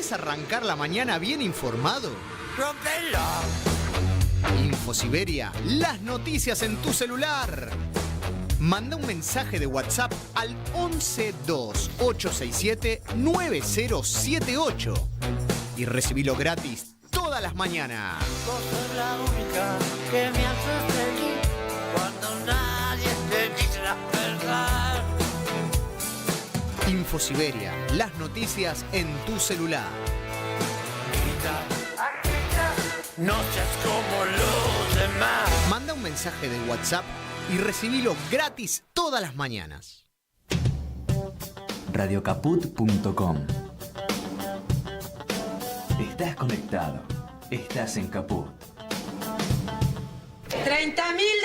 ¿Querés arrancar la mañana bien informado? ¡Rompelo! InfoSiberia, las noticias en tu celular. Manda un mensaje de WhatsApp al 1128679078 y recibilo gratis todas las mañanas. Vos sos la única que me hace feliz cuando nadie te dice la verdad. InfoSiberia, las noticias en tu celular. Grita, grita, no seas como los demás. Manda un mensaje de WhatsApp y recibilo gratis todas las mañanas. Radiocaput.com. Estás conectado. Estás en Caput. 30.000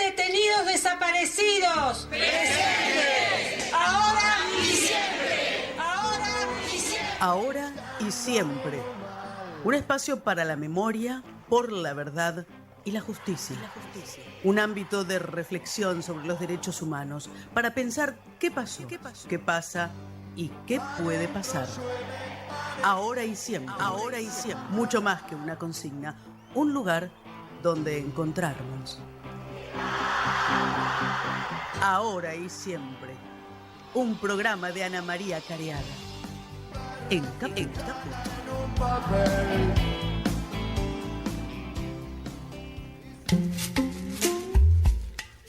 detenidos desaparecidos. ¡Presentes! Ahora y siempre. Ahora y siempre. Ahora y siempre. Un espacio para la memoria, por la verdad y la justicia. Un ámbito de reflexión sobre los derechos humanos para pensar qué pasó, qué pasa y qué puede pasar. Ahora y siempre. Ahora y siempre. Mucho más que una consigna. Un lugar donde encontrarnos. Ahora y siempre. Un programa de Ana María Cariaga. En Caput.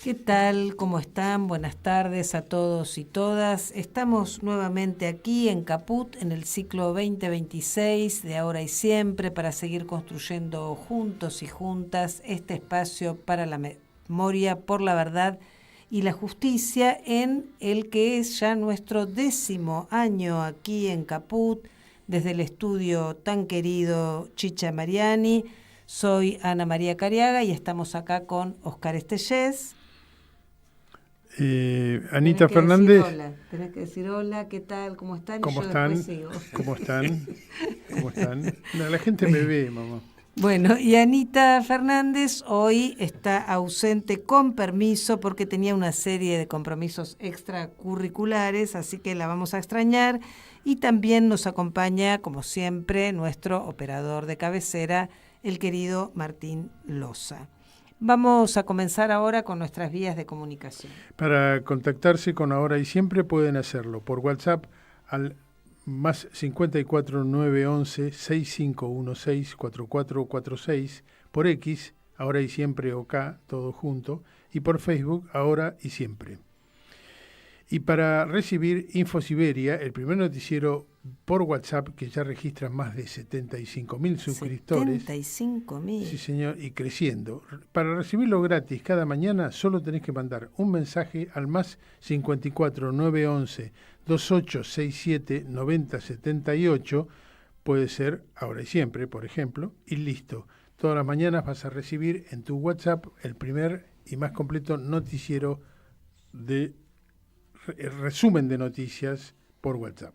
¿Qué tal? ¿Cómo están? Buenas tardes a todos y todas. Estamos nuevamente aquí en Caput en el ciclo 2026 de Ahora y Siempre para seguir construyendo juntos y juntas este espacio para la memoria, por la verdad y la justicia en el que es ya nuestro 10º año aquí en Caput desde el estudio tan querido Chicha Mariani. Soy Ana María Cariaga y estamos acá con Oscar Estellés. Anita Fernández. Tenés que decir hola, ¿qué tal? ¿Cómo están? ¿Cómo y yo están? después sigo. ¿Cómo están? ¿Cómo están? No, la gente me ve, mamá. Bueno, y Anita Fernández hoy está ausente con permiso porque tenía una serie de compromisos extracurriculares, así que la vamos a extrañar. Y también nos acompaña, como siempre, nuestro operador de cabecera, el querido Martín Loza. Vamos a comenzar ahora con nuestras vías de comunicación. Para contactarse con Ahora y Siempre pueden hacerlo por WhatsApp al más 54 911 6516 4446, por X, Ahora y Siempre OK, todo junto, y por Facebook, Ahora y Siempre. Y para recibir InfoSiberia, el primer noticiero por WhatsApp, que ya registra más de 75.000 suscriptores. 75.000. Sí, señor, y creciendo. Para recibirlo gratis cada mañana, solo tenés que mandar un mensaje al más 54 911 2867 9078. Puede ser Ahora y Siempre, por ejemplo, y listo. Todas las mañanas vas a recibir en tu WhatsApp el primer y más completo noticiero de resumen de noticias por WhatsApp.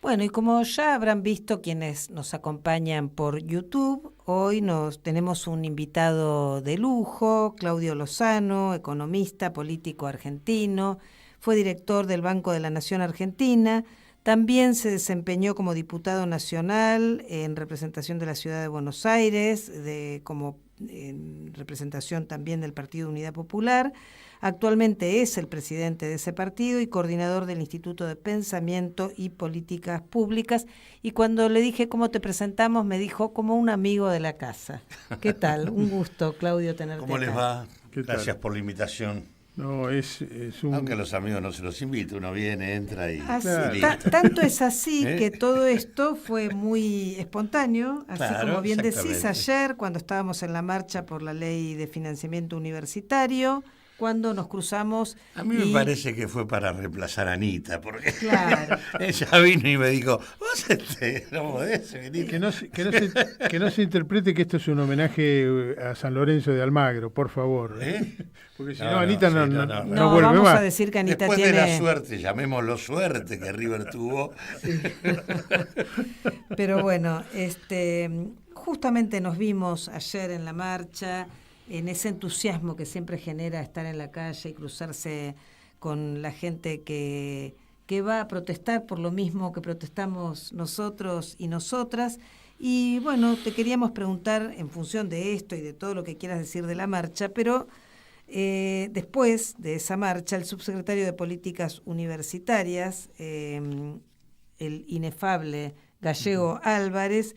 Bueno, y como ya habrán visto quienes nos acompañan por YouTube, hoy tenemos un invitado de lujo, Claudio Lozano, economista, político argentino, fue director del Banco de la Nación Argentina, también se desempeñó como diputado nacional en representación de la Ciudad de Buenos Aires, como en representación también del Partido Unidad Popular. Actualmente es el presidente de ese partido y coordinador del Instituto de Pensamiento y Políticas Públicas. Y cuando le dije cómo te presentamos, me dijo como un amigo de la casa. ¿Qué tal? Un gusto, Claudio, tenerte ¿Cómo les acá. va? Gracias por la invitación. No, es un... Aunque los amigos no se los invita, uno viene, entra y... Claro. Tanto es así que todo esto fue muy espontáneo, así Claro, como bien decís exactamente. ayer, cuando estábamos en la marcha por la ley de financiamiento universitario, cuando nos cruzamos. A mí me parece que fue para reemplazar a Anita, porque Claro. ella vino y me dijo, vos no podés venir. Que no se interprete que esto es un homenaje a San Lorenzo de Almagro, por favor. Porque si no, Anita no No, vuelve vamos más. a decir que Anita Después tiene... de la suerte, llamémoslo suerte, que River tuvo. Pero bueno, justamente nos vimos ayer en la marcha, en ese entusiasmo que siempre genera estar en la calle y cruzarse con la gente que que va a protestar por lo mismo que protestamos nosotros y nosotras. Y bueno, te queríamos preguntar en función de esto y de todo lo que quieras decir de la marcha, pero después de esa marcha, el subsecretario de Políticas Universitarias, el inefable Gallego Álvarez,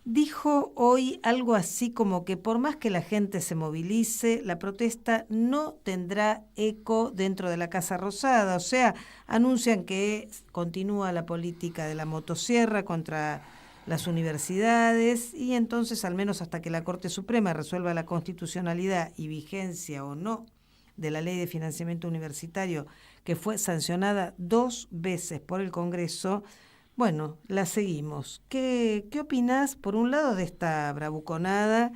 dijo hoy algo así como que por más que la gente se movilice, la protesta no tendrá eco dentro de la Casa Rosada. O sea, anuncian que continúa la política de la motosierra contra las universidades y entonces, al menos hasta que la Corte Suprema resuelva la constitucionalidad y vigencia o no de la Ley de Financiamiento Universitario, que fue sancionada 2 veces por el Congreso, bueno, la seguimos. ¿Qué opinás, por un lado, de esta bravuconada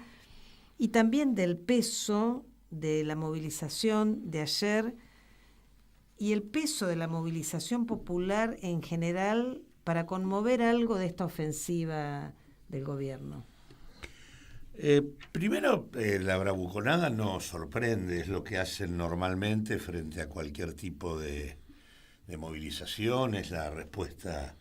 y también del peso de la movilización de ayer y el peso de la movilización popular en general para conmover algo de esta ofensiva del gobierno? Primero, la bravuconada no sorprende, es lo que hacen normalmente frente a cualquier tipo de movilización, es la respuesta.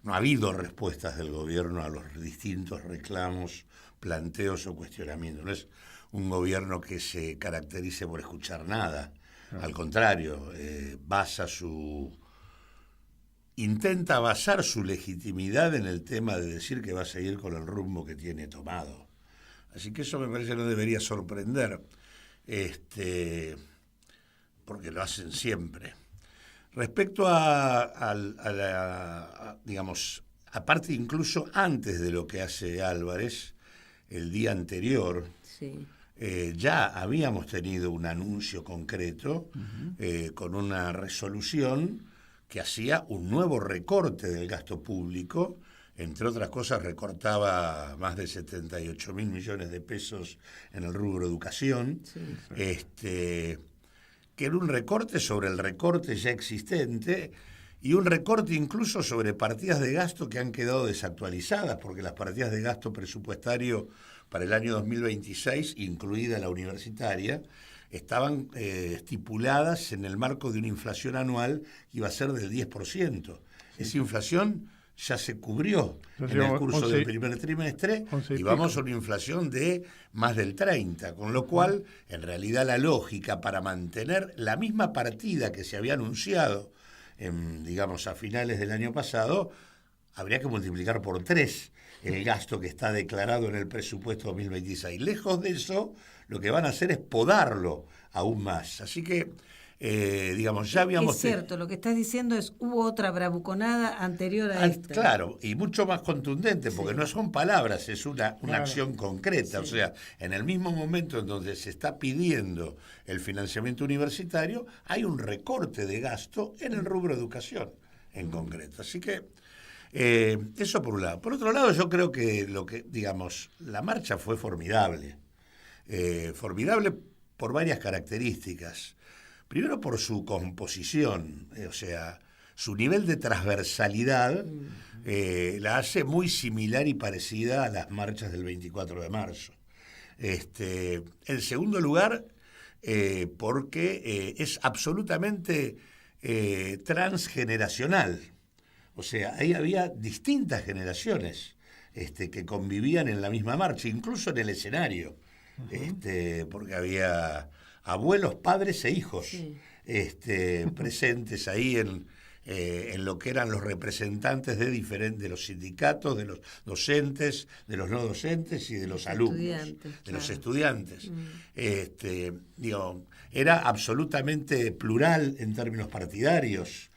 No ha habido respuestas del gobierno a los distintos reclamos, planteos o cuestionamientos. No es un gobierno que se caracterice por escuchar nada. Al contrario, intenta basar su legitimidad en el tema de decir que va a seguir con el rumbo que tiene tomado. Así que eso me parece que no debería sorprender, porque lo hacen siempre. Respecto digamos, aparte incluso antes de lo que hace Álvarez, el día anterior, Sí. Ya habíamos tenido un anuncio concreto con una resolución que hacía un nuevo recorte del gasto público. Entre otras cosas, recortaba más de 78.000 millones de pesos en el rubro educación. Sí. Que era un recorte sobre el recorte ya existente y un recorte incluso sobre partidas de gasto que han quedado desactualizadas, porque las partidas de gasto presupuestario para el año 2026, incluida la universitaria, estaban estipuladas en el marco de una inflación anual que iba a ser del 10%. Sí. Esa inflación ya se cubrió en el curso del primer trimestre y vamos a una inflación de más del 30%, con lo cual, en realidad, la lógica para mantener la misma partida que se había anunciado, digamos, a finales del año pasado, habría que multiplicar por 3 el gasto que está declarado en el presupuesto 2026. Lejos de eso, lo que van a hacer es podarlo aún más. Así que, digamos, ya habíamos... Es cierto, lo que estás diciendo es, hubo otra bravuconada anterior a esta. Claro, y mucho más contundente, porque no son palabras, es una acción concreta. Sí. O sea, en el mismo momento en donde se está pidiendo el financiamiento universitario, hay un recorte de gasto en el rubro educación en concreto. Así que, eso por un lado. Por otro lado, yo creo que digamos, la marcha fue formidable. Formidable por varias características. Primero por su composición, o sea, su nivel de transversalidad la hace muy similar y parecida a las marchas del 24 de marzo. En segundo lugar, porque es absolutamente transgeneracional. O sea, ahí había distintas generaciones que convivían en la misma marcha, incluso en el escenario, porque había abuelos, padres e hijos presentes ahí en lo que eran los representantes de los sindicatos, de los docentes, de los no docentes y de los alumnos, de los estudiantes. Digo, era absolutamente plural en términos partidarios.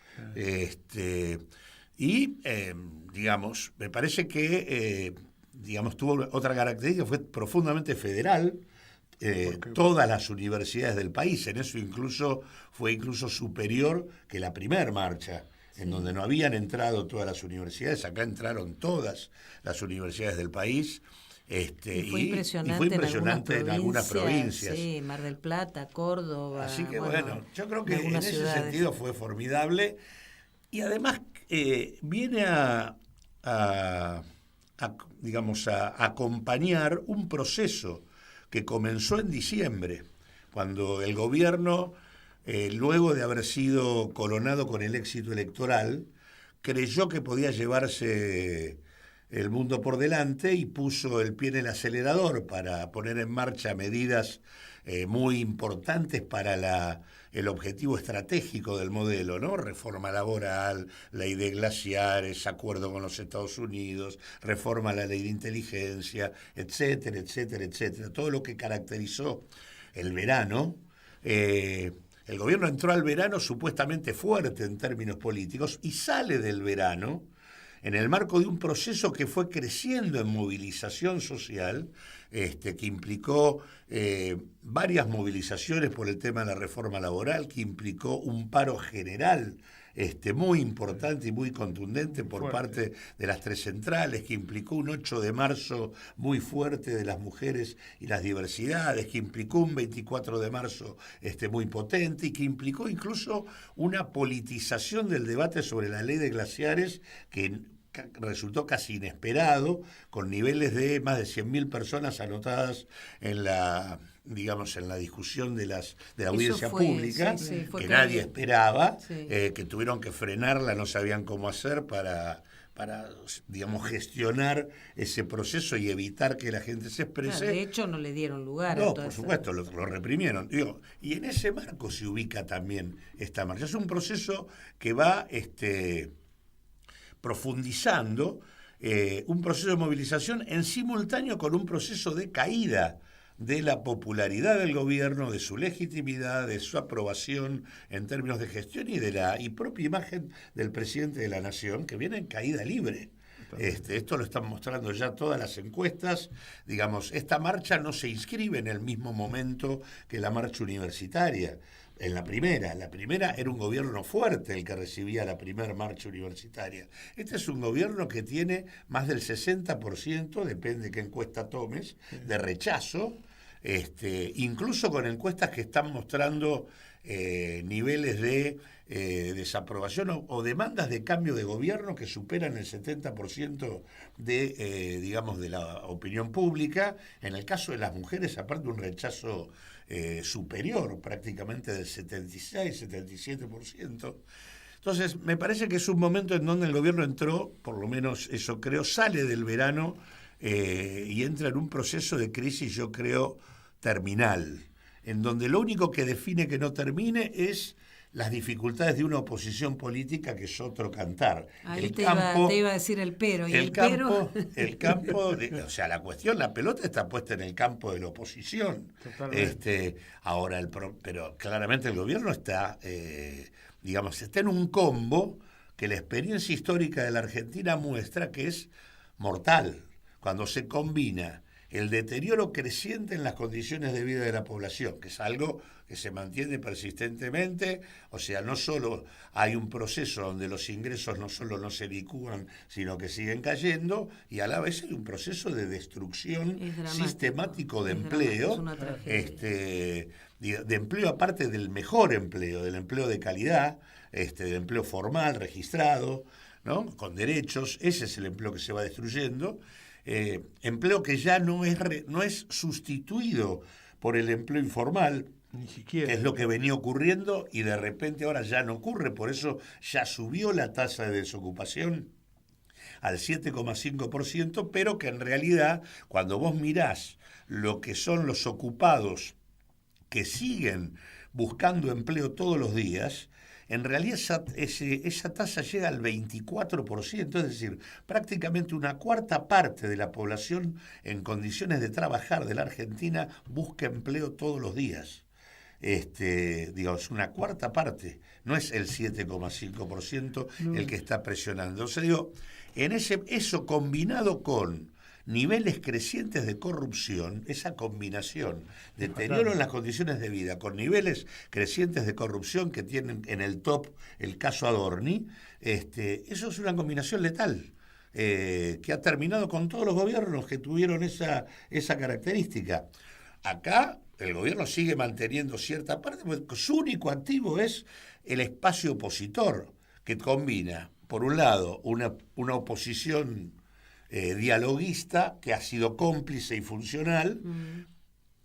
Digamos, me parece que tuvo otra característica, fue profundamente federal. Todas las universidades del país, en eso fue incluso superior que la primer marcha, en donde no habían entrado todas las universidades, acá entraron todas las universidades del país. Y fue impresionante, en algunas provincias. Sí, Mar del Plata, Córdoba. Así que bueno, yo creo que en ese sentido fue formidable y además viene a acompañar un proceso que comenzó en diciembre, cuando el gobierno luego de haber sido coronado con el éxito electoral, creyó que podía llevarse el mundo por delante y puso el pie en el acelerador para poner en marcha medidas muy importantes para el objetivo estratégico del modelo, ¿no? Reforma laboral, ley de glaciares, acuerdo con los Estados Unidos, reforma a la ley de inteligencia, etcétera, etcétera, etcétera. Todo lo que caracterizó el verano. El gobierno entró al verano supuestamente fuerte en términos políticos y sale del verano en el marco de un proceso que fue creciendo en movilización social, que implicó varias movilizaciones por el tema de la reforma laboral, que implicó un paro general muy importante y muy contundente por parte de las tres centrales, que implicó un 8 de marzo muy fuerte de las mujeres y las diversidades, que implicó un 24 de marzo muy potente y que implicó incluso una politización del debate sobre la ley de glaciares que resultó casi inesperado, con niveles de más de 100.000 personas anotadas en la discusión de la audiencia pública, que nadie esperaba, que tuvieron que frenarla, no sabían cómo hacer para gestionar ese proceso y evitar que la gente se exprese. Claro, de hecho, no le dieron lugar. No, por supuesto, lo reprimieron. Y en ese marco se ubica también esta marcha. Es un proceso que va profundizando, un proceso de movilización en simultáneo con un proceso de caída de la popularidad del gobierno, de su legitimidad, de su aprobación en términos de gestión y propia imagen del presidente de la Nación, que viene en caída libre. Esto lo están mostrando ya todas las encuestas. Esta marcha no se inscribe en el mismo momento que la marcha universitaria. La primera era un gobierno fuerte el que recibía la primera marcha universitaria. Este es un gobierno que tiene más del 60%, depende de qué encuesta tomes, de rechazo, incluso con encuestas que están mostrando niveles de desaprobación o demandas de cambio de gobierno que superan el 70% de la opinión pública. En el caso de las mujeres, aparte un rechazo superior, prácticamente del 76-77%. Entonces, me parece que es un momento en donde el gobierno entró, por lo menos eso creo, sale del verano y entra en un proceso de crisis, yo creo, terminal, en donde lo único que define que no termine es las dificultades de una oposición política, que es otro cantar. Ahí te iba a decir el pero. ¿Y el campo, la cuestión, la pelota está puesta en el campo de la oposición. Ahora, pero claramente el gobierno está, está en un combo que la experiencia histórica de la Argentina muestra que es mortal, cuando se combina el deterioro creciente en las condiciones de vida de la población, que es algo que se mantiene persistentemente. No solo hay un proceso donde los ingresos no solo no se licúan, sino que siguen cayendo, y a la vez hay un proceso de destrucción sistemático de empleo, de empleo aparte del mejor empleo, del empleo de calidad, del empleo formal, registrado, ¿no? Con derechos. Ese es el empleo que se va destruyendo. Empleo que ya no es sustituido por el empleo informal, ni siquiera, que es lo que venía ocurriendo y de repente ahora ya no ocurre. Por eso ya subió la tasa de desocupación al 7,5%, pero que en realidad, cuando vos mirás lo que son los ocupados que siguen buscando empleo todos los días, en realidad esa tasa llega al 24%, es decir, prácticamente una cuarta parte de la población en condiciones de trabajar de la Argentina busca empleo todos los días. Es una cuarta parte, no es el 7,5% el que está presionando. Eso combinado con niveles crecientes de corrupción, esa combinación, deterioro en las condiciones de vida, con niveles crecientes de corrupción que tienen en el top el caso Adorni, eso es una combinación letal, que ha terminado con todos los gobiernos que tuvieron esa característica. Acá el gobierno sigue manteniendo cierta parte, porque su único activo es el espacio opositor, que combina, por un lado, una oposición dialoguista, que ha sido cómplice y funcional,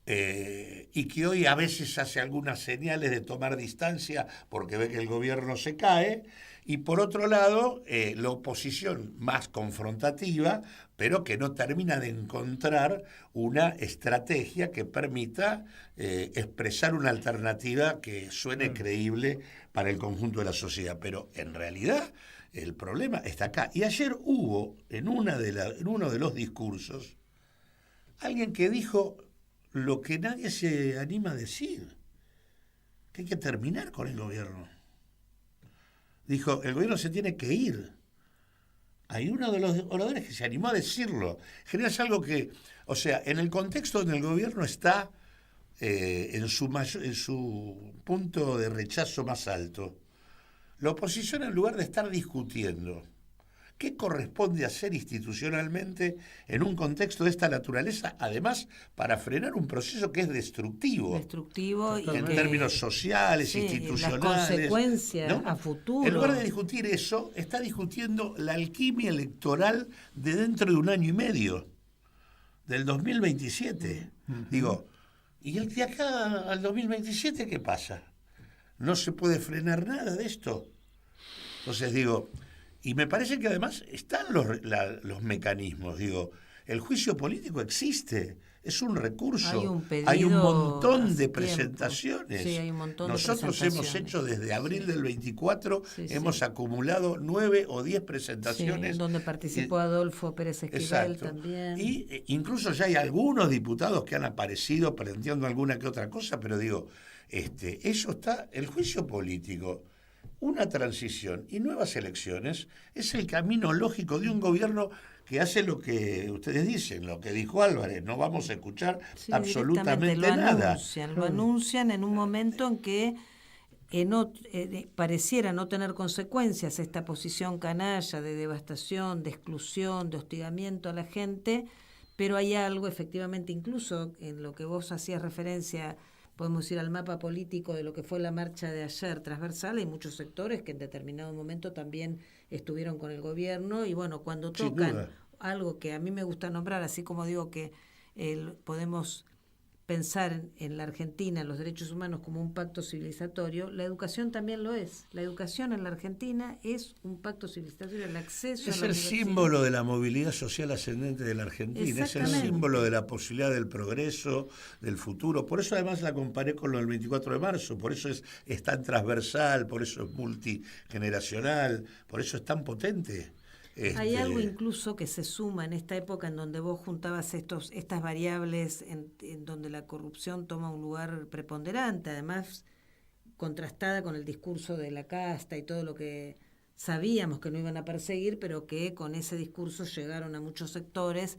y que hoy a veces hace algunas señales de tomar distancia porque ve que el gobierno se cae, y por otro lado, la oposición más confrontativa, pero que no termina de encontrar una estrategia que permita expresar una alternativa que suene creíble para el conjunto de la sociedad. Pero en realidad el problema está acá. Y ayer hubo en uno de los discursos alguien que dijo lo que nadie se anima a decir, que hay que terminar con el gobierno. Dijo, el gobierno se tiene que ir. Hay uno de los oradores que se animó a decirlo. En general es algo que, o sea, en el contexto donde el gobierno está en su punto de rechazo más alto, la oposición, en lugar de estar discutiendo qué corresponde hacer institucionalmente en un contexto de esta naturaleza, además para frenar un proceso que es destructivo y en términos sociales, institucionales, las consecuencias, ¿no? a futuro. En lugar de discutir eso, está discutiendo la alquimia electoral de dentro de un año y medio, del 2027. Digo, ¿y de acá al 2027 qué pasa? No se puede frenar nada de esto. Entonces digo, y me parece que además están los mecanismos. Digo, el juicio político existe, es un recurso, hay un montón de presentaciones. Sí, hay un montón Nosotros de hemos hecho desde abril del 24, hemos acumulado 9 o 10 presentaciones. En donde participó Adolfo Pérez Esquivel también. Y incluso ya hay algunos diputados que han aparecido planteando alguna que otra cosa, pero digo, eso está, el juicio político, una transición y nuevas elecciones es el camino lógico de un gobierno que hace lo que ustedes dicen, lo que dijo Álvarez, no vamos a escuchar absolutamente nada. Lo anuncian en un momento en que pareciera no tener consecuencias esta posición canalla de devastación, de exclusión, de hostigamiento a la gente, pero hay algo efectivamente, incluso en lo que vos hacías referencia, podemos ir al mapa político de lo que fue la marcha de ayer transversal. Hay muchos sectores que en determinado momento también estuvieron con el gobierno y bueno, cuando tocan algo que a mí me gusta nombrar, así como digo que podemos pensar en la Argentina, en los derechos humanos como un pacto civilizatorio, la educación también lo es. La educación en la Argentina es un pacto civilizatorio, el acceso es a la el símbolo de la movilidad social ascendente de la Argentina, es el símbolo de la posibilidad del progreso, del futuro. Por eso además la comparé con lo del 24 de marzo, por eso es tan transversal, por eso es multigeneracional, por eso es tan potente. Hay algo incluso que se suma en esta época en donde vos juntabas estas variables en donde la corrupción toma un lugar preponderante, además contrastada con el discurso de la casta y todo lo que sabíamos que no iban a perseguir, pero que con ese discurso llegaron a muchos sectores.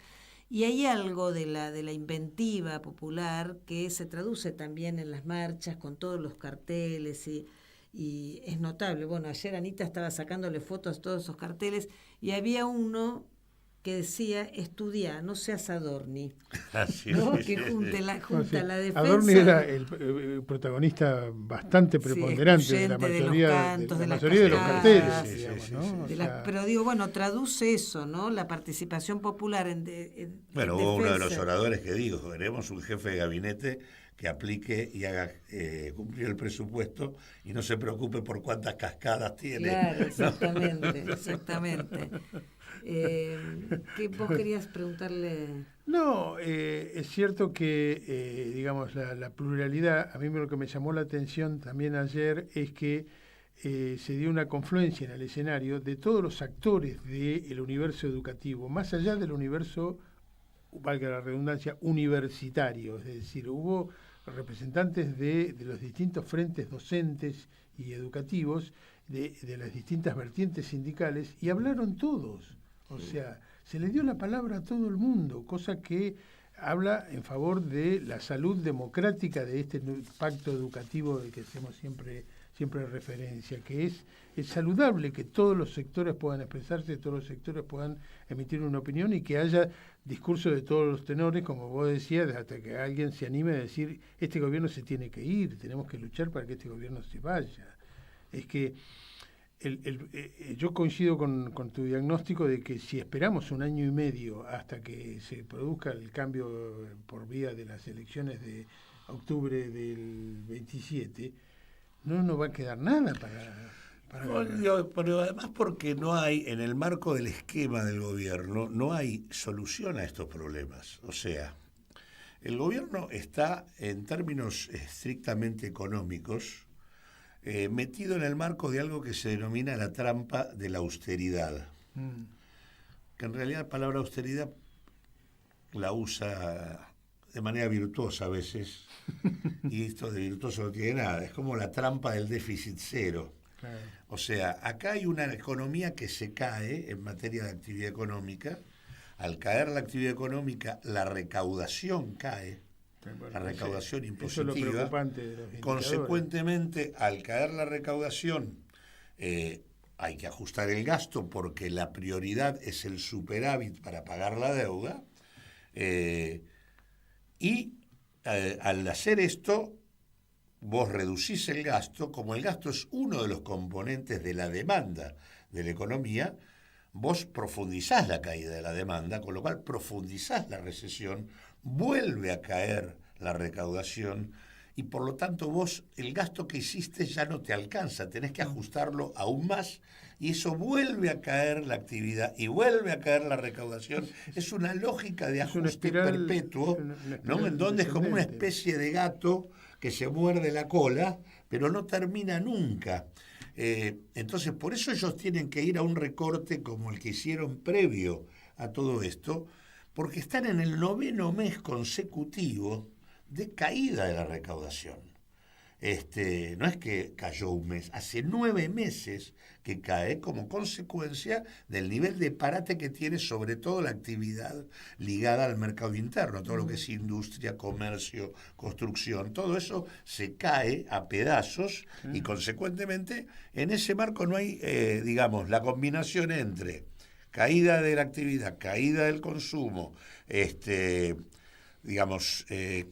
Y hay algo de la inventiva popular que se traduce también en las marchas con todos los carteles y es notable. Bueno, ayer Anita estaba sacándole fotos a todos esos carteles y había uno que decía, estudia, no seas Adorni. Que junta la defensa. Adorni era el protagonista bastante preponderante de la mayoría de los carteles. Pero digo, bueno, traduce eso, ¿no? La participación popular Bueno, hubo uno de los oradores que dijo, queremos un jefe de gabinete que aplique y haga cumplir el presupuesto y no se preocupe por cuántas cascadas tiene. Claro, exactamente. ¿Qué vos querías preguntarle? No, es cierto que, digamos, la pluralidad, a mí lo que me llamó la atención también ayer es que se dio una confluencia en el escenario de todos los actores del universo educativo, más allá del universo, valga la redundancia, universitario, es decir, hubo representantes de los distintos frentes docentes y educativos, de las distintas vertientes sindicales, y hablaron todos. O sea, se le dio la palabra a todo el mundo, cosa que habla en favor de la salud democrática de este pacto educativo del que hacemos siempre referencia, que es saludable que todos los sectores puedan expresarse, todos los sectores puedan emitir una opinión y que haya discurso de todos los tenores, como vos decías, hasta que alguien se anime a decir, este gobierno se tiene que ir, tenemos que luchar para que este gobierno se vaya. Es que yo coincido con tu diagnóstico de que si esperamos 1 año y medio hasta que se produzca el cambio por vía de las elecciones de octubre del 27, no nos va a quedar nada para pero además porque no hay, en el marco del esquema del gobierno, no hay solución a estos problemas. O sea, el gobierno está, en términos estrictamente económicos, metido en el marco de algo que se denomina la trampa de la austeridad. Que en realidad la palabra austeridad la usa de manera virtuosa a veces, y esto de virtuoso no tiene nada, es como la trampa del déficit cero. Claro. O sea, acá hay una economía que se cae en materia de actividad económica. Al caer la actividad económica, la recaudación cae, la recaudación impositiva. Eso es lo preocupante de los indicadores. Consecuentemente, al caer la recaudación, hay que ajustar el gasto porque la prioridad es el superávit para pagar la deuda. Al hacer esto, vos reducís el gasto. Como el gasto es uno de los componentes de la demanda de la economía, vos profundizás la caída de la demanda, con lo cual profundizás la recesión, vuelve a caer la recaudación y por lo tanto vos el gasto que hiciste ya no te alcanza, tenés que ajustarlo aún más y eso vuelve a caer la actividad y vuelve a caer la recaudación. Es una lógica de ajuste perpetuo, ¿no? En donde es como una especie de gato que se muerde la cola, pero no termina nunca. Entonces, por eso ellos tienen que ir a un recorte como el que hicieron previo a todo esto, porque están en el 9º mes consecutivo de caída de la recaudación. No es que cayó un mes, hace 9 meses que cae como consecuencia del nivel de parate que tiene sobre todo la actividad ligada al mercado interno, todo lo que es industria, comercio, construcción, todo eso se cae a pedazos y consecuentemente en ese marco no hay, la combinación entre caída de la actividad, caída del consumo,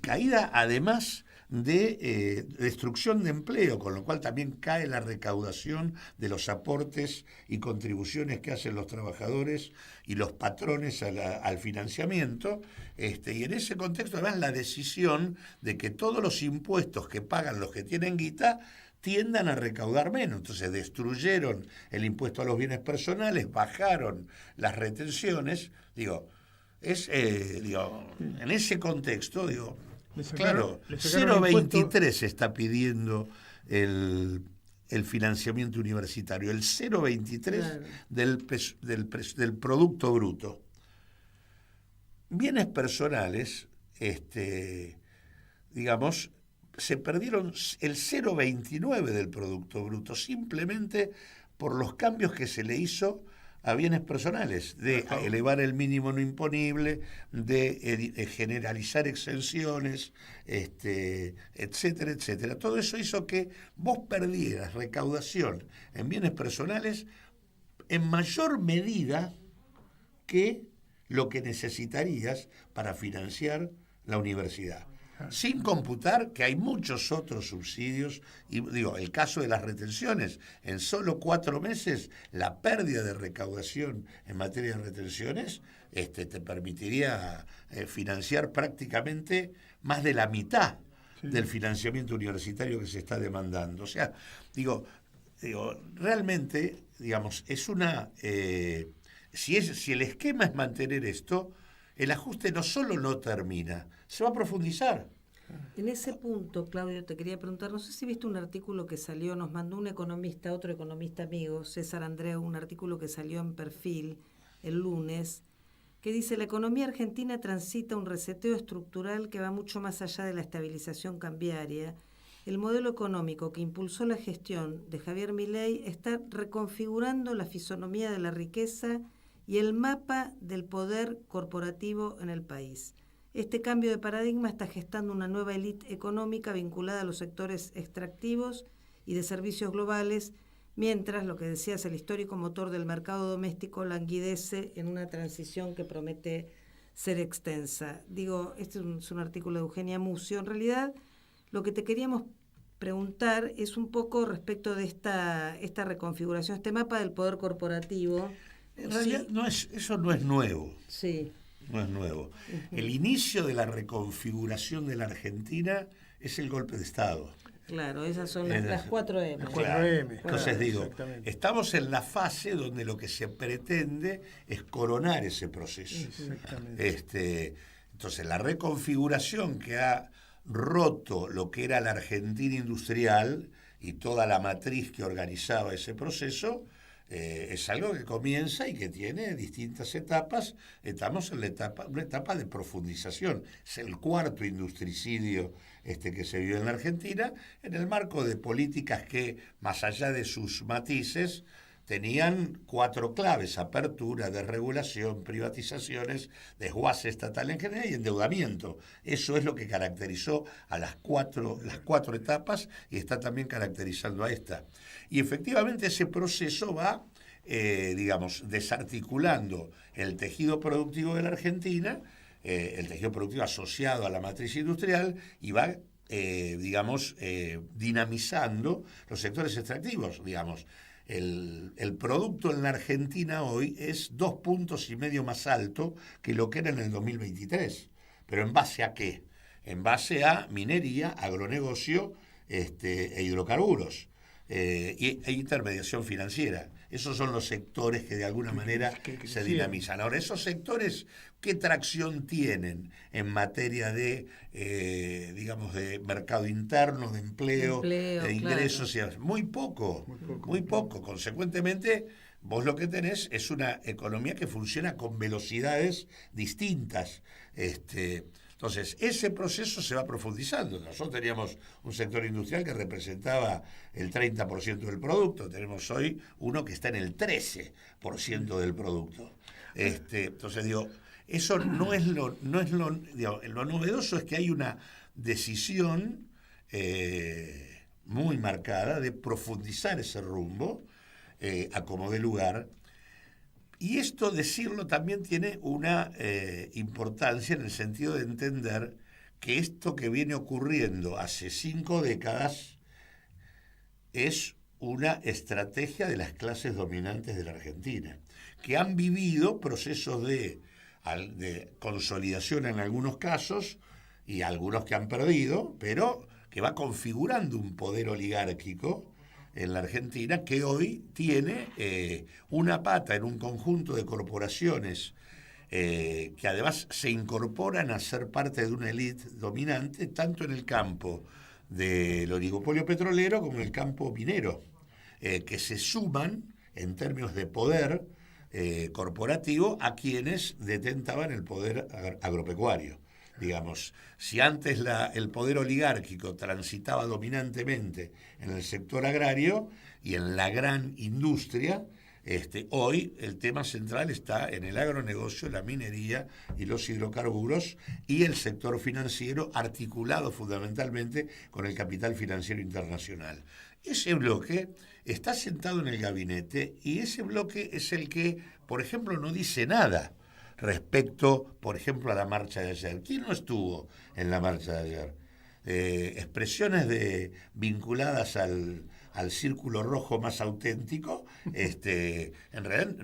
caída además de destrucción de empleo, con lo cual también cae la recaudación de los aportes y contribuciones que hacen los trabajadores y los patrones al financiamiento, y en ese contexto además la decisión de que todos los impuestos que pagan los que tienen guita tiendan a recaudar menos. Entonces destruyeron el impuesto a los bienes personales, bajaron las retenciones, en ese contexto, claro, 0,23 está pidiendo el financiamiento universitario, el 0,23 del Producto Bruto. Bienes personales, se perdieron el 0,29 del Producto Bruto, simplemente por los cambios que se le hizo a bienes personales, de elevar el mínimo no imponible, de generalizar exenciones, etcétera, etcétera. Todo eso hizo que vos perdieras recaudación en bienes personales en mayor medida que lo que necesitarías para financiar la universidad. Sin computar que hay muchos otros subsidios, y el caso de las retenciones, en solo 4 meses la pérdida de recaudación en materia de retenciones te permitiría financiar prácticamente más de la mitad del financiamiento universitario que se está demandando. O sea, realmente, es una... si el esquema es mantener esto, el ajuste no solo no termina, se va a profundizar. En ese punto, Claudio, te quería preguntar, no sé si viste un artículo que salió, nos mandó un economista, otro economista amigo, César Andreu, un artículo que salió en Perfil el lunes, que dice: la economía argentina transita un reseteo estructural que va mucho más allá de la estabilización cambiaria. El modelo económico que impulsó la gestión de Javier Milei está reconfigurando la fisonomía de la riqueza y el mapa del poder corporativo en el país. Este cambio de paradigma está gestando una nueva élite económica vinculada a los sectores extractivos y de servicios globales, mientras, lo que decías, el histórico motor del mercado doméstico languidece en una transición que promete ser extensa. Este es un artículo de Eugenia Mucio. En realidad, lo que te queríamos preguntar es un poco respecto de esta reconfiguración, este mapa del poder corporativo. En realidad eso no es nuevo. Sí. No es nuevo. El inicio de la reconfiguración de la Argentina es el golpe de Estado. Claro, esas son las 4 M. Las Claro. 4M. Entonces digo, Exactamente. estamos en la fase donde lo que se pretende es coronar ese proceso. Exactamente. Entonces la reconfiguración que ha roto lo que era la Argentina industrial y toda la matriz que organizaba ese proceso, es algo que comienza y que tiene distintas etapas. Estamos en una etapa de profundización. Es el cuarto industricidio que se vio en la Argentina, en el marco de políticas que, más allá de sus matices, tenían 4 claves: apertura, desregulación, privatizaciones, desguace estatal en general y endeudamiento. Eso es lo que caracterizó a las cuatro etapas y está también caracterizando a esta. Y efectivamente ese proceso va, desarticulando el tejido productivo de la Argentina, el tejido productivo asociado a la matriz industrial, y va, dinamizando los sectores extractivos, El producto en la Argentina hoy es 2,5 puntos más alto que lo que era en el 2023. ¿Pero en base a qué? En base a minería, agronegocio e hidrocarburos e intermediación financiera. Esos son los sectores que de alguna manera se dinamizan. Ahora, esos sectores, ¿qué tracción tienen en materia de, de mercado interno, de empleo de ingresos? Claro. Muy poco. Consecuentemente, vos lo que tenés es una economía que funciona con velocidades distintas. Entonces, ese proceso se va profundizando. Nosotros teníamos un sector industrial que representaba el 30% del producto. Tenemos hoy uno que está en el 13% del producto. Entonces, eso no es lo novedoso es que hay una decisión muy marcada de profundizar ese rumbo a como dé lugar. Y esto, decirlo, también tiene una importancia en el sentido de entender que esto que viene ocurriendo hace 5 décadas es una estrategia de las clases dominantes de la Argentina, que han vivido procesos de consolidación en algunos casos y algunos que han perdido, pero que va configurando un poder oligárquico en la Argentina, que hoy tiene una pata en un conjunto de corporaciones que además se incorporan a ser parte de una élite dominante, tanto en el campo del oligopolio petrolero como en el campo minero, que se suman en términos de poder corporativo a quienes detentaban el poder agropecuario. Si antes el poder oligárquico transitaba dominantemente en el sector agrario y en la gran industria, hoy el tema central está en el agronegocio, la minería y los hidrocarburos, y el sector financiero articulado fundamentalmente con el capital financiero internacional. Ese bloque está sentado en el gabinete y ese bloque es el que, por ejemplo, no dice nada respecto, por ejemplo, a la marcha de ayer. ¿Quién no estuvo en la marcha de ayer? Expresiones vinculadas al círculo rojo más auténtico. En realidad,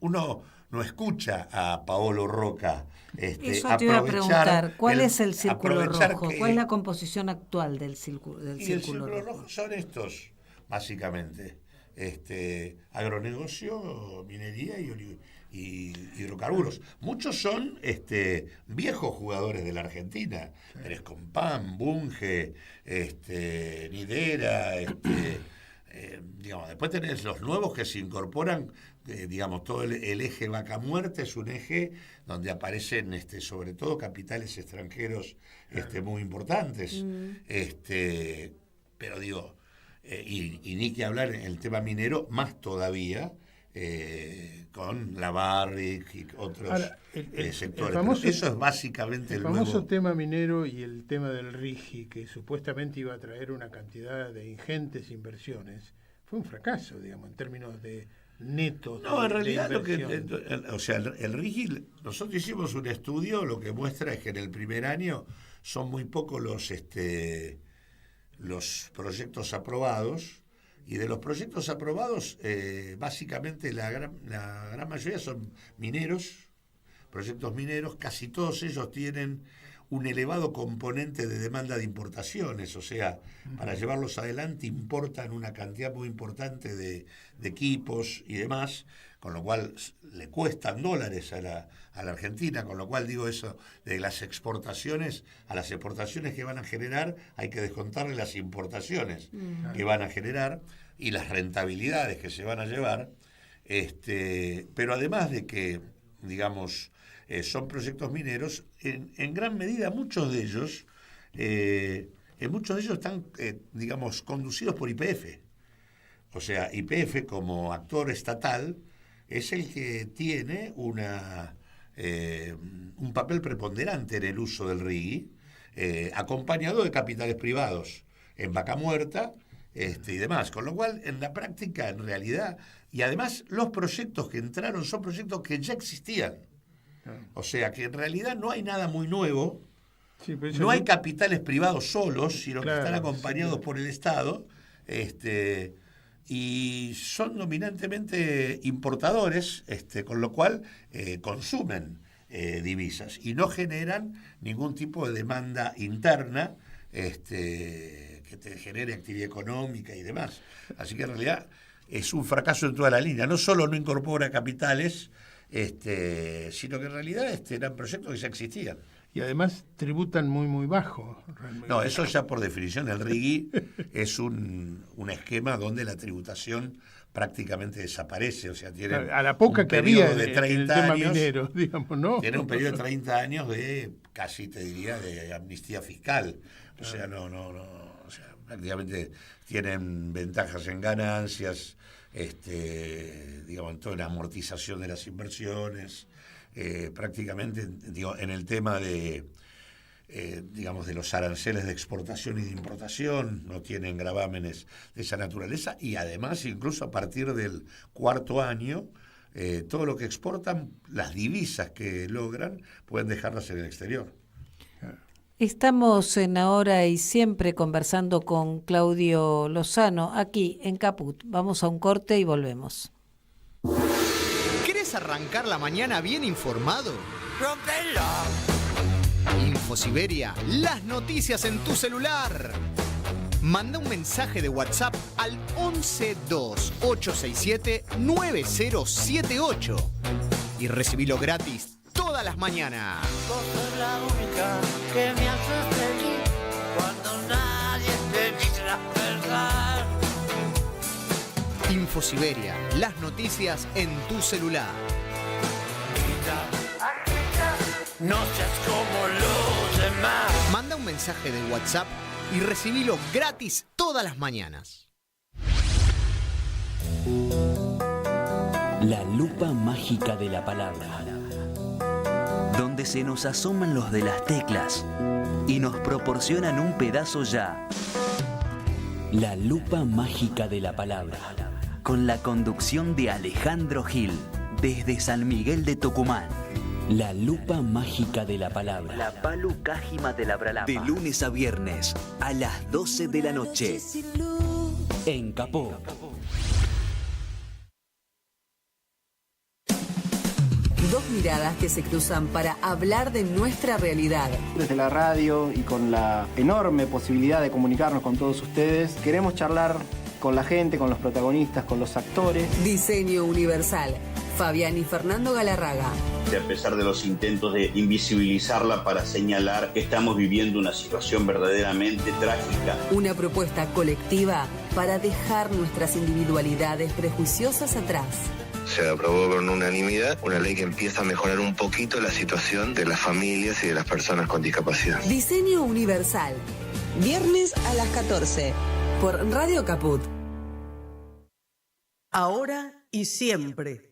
uno no escucha a Paolo Roca Eso te iba a preguntar, ¿cuál es el círculo rojo? ¿Cuál es la composición actual del círculo rojo? El círculo rojo son estos, básicamente. Agronegocio, minería y hidrocarburos. Muchos son viejos jugadores de la Argentina. Pérez Compán, Bunge, Nidera, después tenés los nuevos que se incorporan, todo el eje Vaca Muerta es un eje donde aparecen sobre todo capitales extranjeros muy importantes. Pero y ni que hablar en el tema minero, más todavía, con la Barrick y otros sectores. Eso es básicamente el famoso nuevo tema minero y el tema del RIGI, que supuestamente iba a traer una cantidad de ingentes inversiones. Fue un fracaso, en términos de netos. No, en realidad el RIGI, nosotros hicimos un estudio, lo que muestra es que en el primer año son muy pocos los proyectos aprobados, y de los proyectos aprobados, básicamente la gran mayoría son mineros, proyectos mineros, casi todos ellos tienen un elevado componente de demanda de importaciones, o sea, para llevarlos adelante importan una cantidad muy importante de equipos y demás, con lo cual le cuestan dólares a la Argentina, con lo cual digo eso de las exportaciones, a las exportaciones que van a generar hay que descontarle las importaciones que van a generar y las rentabilidades que se van a llevar, pero además de que, digamos, son proyectos mineros, en gran medida muchos de ellos están, digamos, conducidos por YPF. O sea, YPF como actor estatal es el que tiene un papel preponderante en el uso del RIGI, acompañado de capitales privados en Vaca Muerta y demás. Con lo cual, en la práctica, en realidad, y además los proyectos que entraron son proyectos que ya existían. O sea, que en realidad no hay nada muy nuevo, no hay capitales privados solos, sino que están acompañados por el Estado, y son dominantemente importadores, con lo cual consumen divisas y no generan ningún tipo de demanda interna que te genere actividad económica y demás. Así que en realidad es un fracaso en toda la línea. No solo no incorpora capitales, sino que en realidad eran proyectos que ya existían. Y además tributan muy, muy bajo. Realmente. No, eso ya por definición. El RIGI es un esquema donde la tributación prácticamente desaparece. O sea, tiene a la poca un que periodo había de 30 el tema años, minero, digamos, ¿no? Tiene un periodo de 30 años de, casi te diría, de amnistía fiscal. O sea, no, o sea, prácticamente tienen ventajas en ganancias, digamos, en toda la amortización de las inversiones. Prácticamente, digo, en el tema de, digamos, de los aranceles de exportación y de importación, no tienen gravámenes de esa naturaleza, y además, incluso a partir del cuarto año, todo lo que exportan, las divisas que logran, pueden dejarlas en el exterior. Estamos en Ahora y Siempre conversando con Claudio Lozano, aquí en Caput. Vamos a un corte y volvemos. ¿Querés arrancar la mañana bien informado? Rompelo. InfoSiberia, las noticias en tu celular. Manda un mensaje de WhatsApp al 1128679078 y recibilo gratis todas las mañanas. Vos sos la única que me hace feliz cuando nadie te dice la verdad. InfoSiberia, las noticias en tu celular. No seas como los demás. Manda un mensaje de WhatsApp y recibilo gratis todas las mañanas. La lupa mágica de la palabra, donde se nos asoman los de las teclas y nos proporcionan un pedazo ya. La lupa mágica de la palabra, con la conducción de Alejandro Gil, desde San Miguel de Tucumán. La lupa mágica de la palabra. La palu cájima de la bralapa. De lunes a viernes, a las 12 de la noche. En Capó. Dos miradas que se cruzan para hablar de nuestra realidad. Desde la radio y con la enorme posibilidad de comunicarnos con todos ustedes, queremos charlar con la gente, con los protagonistas, con los actores. Diseño Universal. Fabián y Fernando Galarraga. A pesar de los intentos de invisibilizarla para señalar que estamos viviendo una situación verdaderamente trágica. Una propuesta colectiva para dejar nuestras individualidades prejuiciosas atrás. Se aprobó con unanimidad una ley que empieza a mejorar un poquito la situación de las familias y de las personas con discapacidad. Diseño Universal. Viernes a las 14. Por Radio Caput. Ahora y siempre.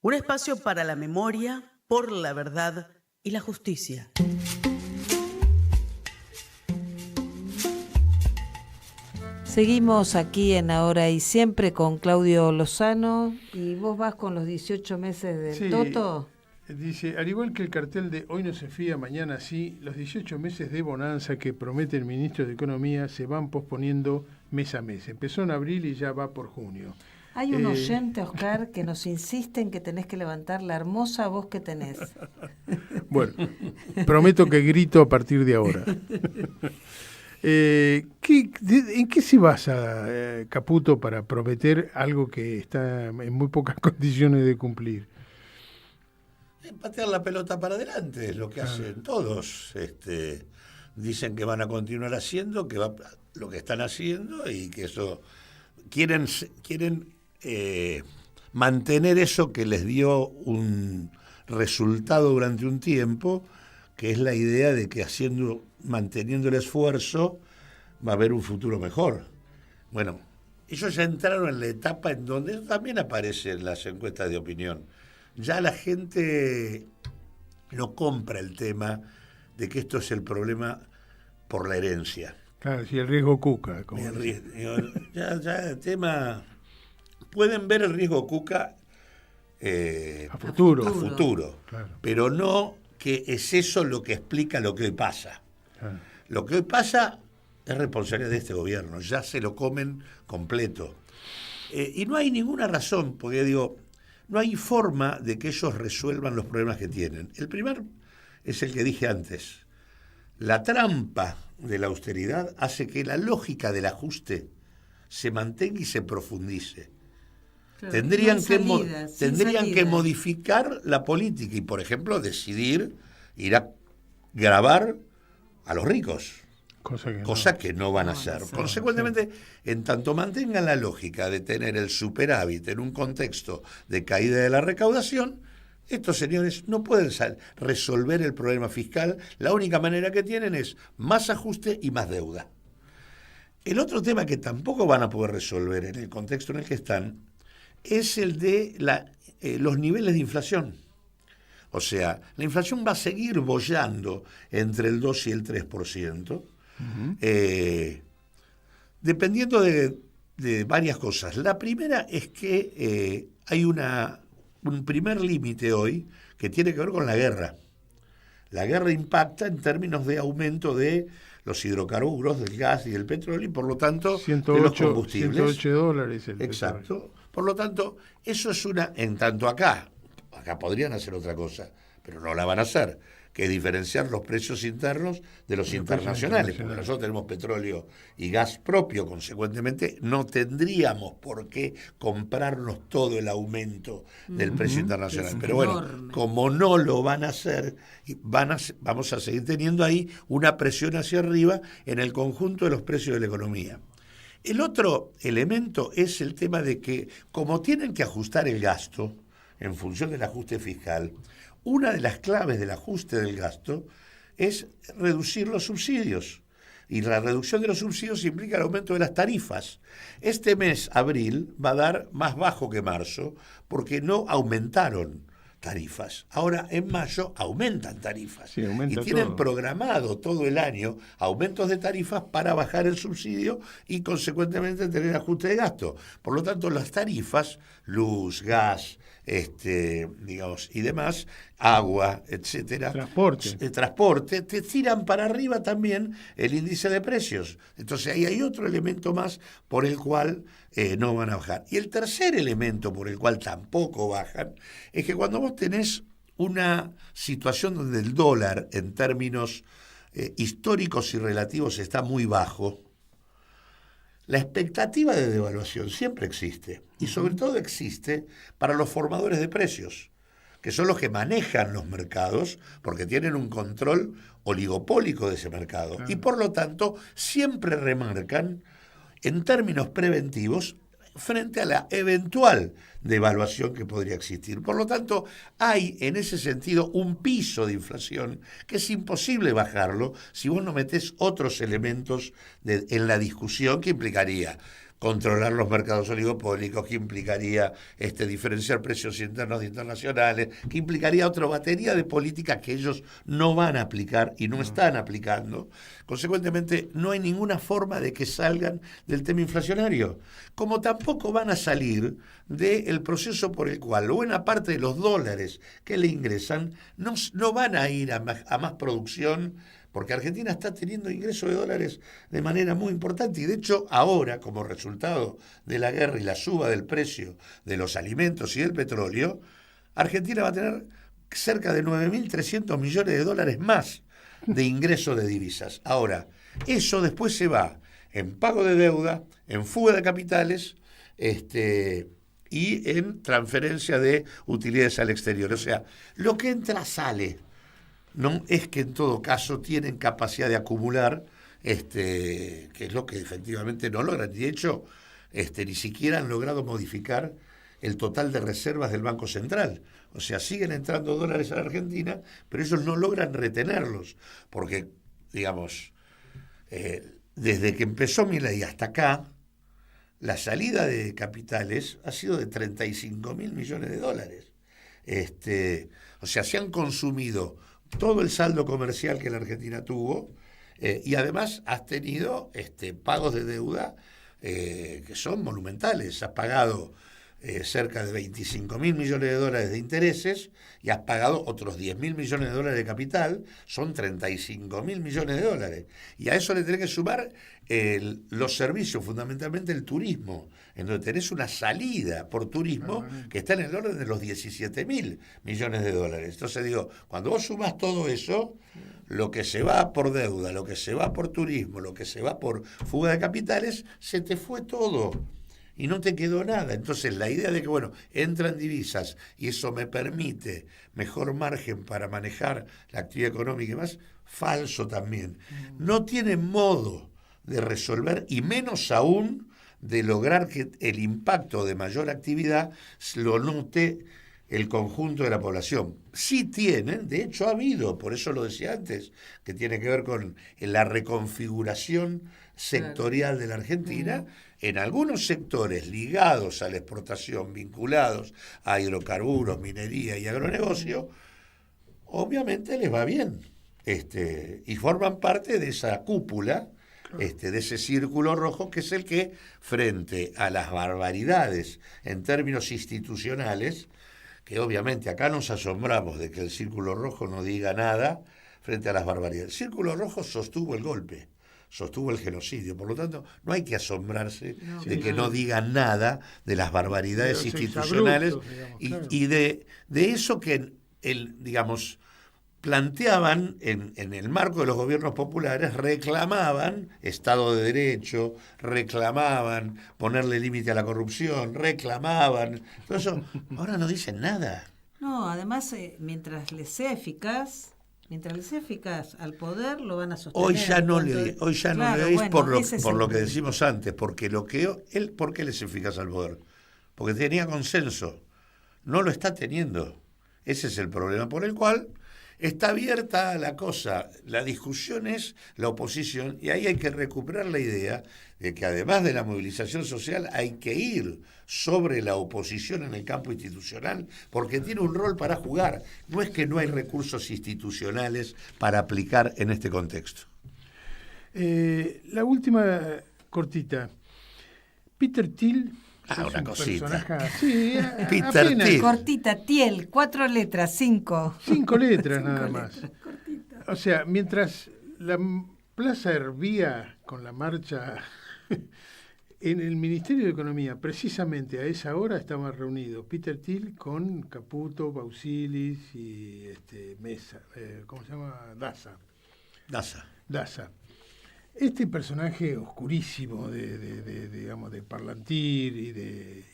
Un espacio para la memoria, por la verdad y la justicia. Seguimos aquí en Ahora y Siempre con Claudio Lozano. ¿Y vos vas con los 18 meses del Toto? Dice, al igual que el cartel de Hoy no se fía, mañana sí, los 18 meses de bonanza que promete el ministro de Economía se van posponiendo mes a mes. Empezó en abril y ya va por junio. Hay un oyente, Oscar, que nos insiste en que tenés que levantar la hermosa voz que tenés. Bueno, prometo que grito a partir de ahora. ¿En qué se basa Caputo para prometer algo que está en muy pocas condiciones de cumplir? Patear la pelota para adelante, es lo que hacen todos. Dicen que van a continuar haciendo lo que están haciendo y que eso quieren mantener eso que les dio un resultado durante un tiempo, que es la idea de que manteniendo el esfuerzo va a haber un futuro mejor. Bueno, ellos ya entraron en la etapa en donde eso también aparece en las encuestas de opinión. Ya la gente no compra el tema de que esto es el problema por la herencia. Claro, si el riesgo Cuca. Ya el tema... Pueden ver el riesgo Cuca a futuro. Claro. Pero no que es eso lo que explica lo que hoy pasa. Claro. Lo que hoy pasa es responsabilidad de este gobierno, ya se lo comen completo. Y no hay ninguna razón, porque digo, no hay forma de que ellos resuelvan los problemas que tienen. El primer es el que dije antes. La trampa de la austeridad hace que la lógica del ajuste se mantenga y se profundice. Claro, tendrían que modificar la política y, por ejemplo, decidir ir a grabar a los ricos. Cosa que no van a hacer. Consecuentemente, en tanto mantengan la lógica de tener el superávit en un contexto de caída de la recaudación, estos señores no pueden resolver el problema fiscal. La única manera que tienen es más ajuste y más deuda. El otro tema que tampoco van a poder resolver en el contexto en el que están es el de los niveles de inflación. O sea, la inflación va a seguir boyando entre el 2 y el 3%, dependiendo de varias cosas. La primera es que hay un primer límite hoy que tiene que ver con la guerra. La guerra impacta en términos de aumento de los hidrocarburos, del gas y del petróleo, y por lo tanto de los combustibles. $108 Exacto. Petróleo. Por lo tanto, eso es en tanto acá podrían hacer otra cosa, pero no la van a hacer, que es diferenciar los precios internos de los internacionales, porque nosotros tenemos petróleo y gas propio, consecuentemente no tendríamos por qué comprarnos todo el aumento del precio internacional. Pero bueno, como no lo van a hacer, vamos a seguir teniendo ahí una presión hacia arriba en el conjunto de los precios de la economía. El otro elemento es el tema de que, como tienen que ajustar el gasto en función del ajuste fiscal, una de las claves del ajuste del gasto es reducir los subsidios. Y la reducción de los subsidios implica el aumento de las tarifas. Este mes, abril, va a dar más bajo que marzo porque no aumentaron tarifas. Ahora, en mayo, aumentan tarifas. Y tienen programado todo el año aumentos de tarifas para bajar el subsidio y, consecuentemente, tener ajuste de gasto. Por lo tanto, las tarifas, luz, gas, y demás, agua, etcétera, transporte, te tiran para arriba también el índice de precios. Entonces ahí hay otro elemento más por el cual no van a bajar. Y el tercer elemento por el cual tampoco bajan es que cuando vos tenés una situación donde el dólar en términos históricos y relativos está muy bajo, la expectativa de devaluación siempre existe, y sobre todo existe para los formadores de precios, que son los que manejan los mercados, porque tienen un control oligopólico de ese mercado, y por lo tanto siempre remarcan en términos preventivos frente a la eventual devaluación que podría existir. Por lo tanto, hay en ese sentido un piso de inflación que es imposible bajarlo si vos no metés otros elementos en la discusión que implicaría controlar los mercados oligopólicos, que implicaría diferenciar precios internos e internacionales, que implicaría otra batería de políticas que ellos no van a aplicar y no están aplicando. Consecuentemente, no hay ninguna forma de que salgan del tema inflacionario, como tampoco van a salir del proceso por el cual buena parte de los dólares que le ingresan no van a ir a más producción, porque Argentina está teniendo ingresos de dólares de manera muy importante, y de hecho ahora, como resultado de la guerra y la suba del precio de los alimentos y del petróleo, Argentina va a tener cerca de 9.300 millones de dólares más de ingresos de divisas. Ahora, eso después se va en pago de deuda, en fuga de capitales, y en transferencia de utilidades al exterior. O sea, lo que entra sale. No es que en todo caso tienen capacidad de acumular, que es lo que efectivamente no logran. De hecho, ni siquiera han logrado modificar el total de reservas del Banco Central. O sea, siguen entrando dólares a la Argentina, pero ellos no logran retenerlos, porque, digamos, desde que empezó Milei hasta acá, la salida de capitales ha sido de 35.000 millones de dólares. O sea, se han consumido todo el saldo comercial que la Argentina tuvo, y además has tenido pagos de deuda que son monumentales. Has pagado cerca de 25.000 millones de dólares de intereses y has pagado otros 10.000 millones de dólares de capital, son 35.000 millones de dólares. Y a eso le tenés que sumar los servicios, fundamentalmente el turismo, en donde tenés una salida por turismo que está en el orden de los 17.000 millones de dólares. Entonces digo, cuando vos sumás todo eso, lo que se va por deuda, lo que se va por turismo, lo que se va por fuga de capitales, se te fue todo. Y no te quedó nada. Entonces la idea de que, bueno, entran divisas y eso me permite mejor margen para manejar la actividad económica y más, falso también. No tiene modo de resolver, y menos aún de lograr que el impacto de mayor actividad lo note el conjunto de la población. Sí tienen, de hecho ha habido, por eso lo decía antes, que tiene que ver con la reconfiguración sectorial de la Argentina, en algunos sectores ligados a la exportación, vinculados a hidrocarburos, minería y agronegocio, obviamente les va bien, y forman parte de esa cúpula, de ese círculo rojo, que es el que, frente a las barbaridades en términos institucionales, que obviamente acá nos asombramos de que el círculo rojo no diga nada frente a las barbaridades. El círculo rojo sostuvo el golpe, sostuvo el genocidio, por lo tanto no hay que asombrarse de que no digan nada de las barbaridades institucionales, digamos, y de eso que digamos, planteaban en el marco de los gobiernos populares, reclamaban Estado de Derecho, reclamaban ponerle límite a la corrupción, reclamaban todo eso. Ahora no dicen nada. No, además, mientras les sea eficaz al poder, lo van a sostener. Hoy ya no le oís por lo que decimos antes, porque ¿por qué les es eficaz al poder? Porque tenía consenso, no lo está teniendo. Ese es el problema por el cual está abierta la cosa. La discusión es la oposición, y ahí hay que recuperar la idea de que además de la movilización social hay que ir sobre la oposición en el campo institucional, porque tiene un rol para jugar. No es que no hay recursos institucionales para aplicar en este contexto. La última cortita. Peter Thiel. Una cosita. Sí, Peter Thiel. Cortita, Thiel, 4 letras, 5. 5 letras nada más. O sea, mientras la plaza hervía con la marcha, en el Ministerio de Economía, precisamente a esa hora, estaban reunidos Peter Thiel con Caputo, Bausilis y Mesa, ¿cómo se llama? Daza. Este personaje oscurísimo de Parlantir y de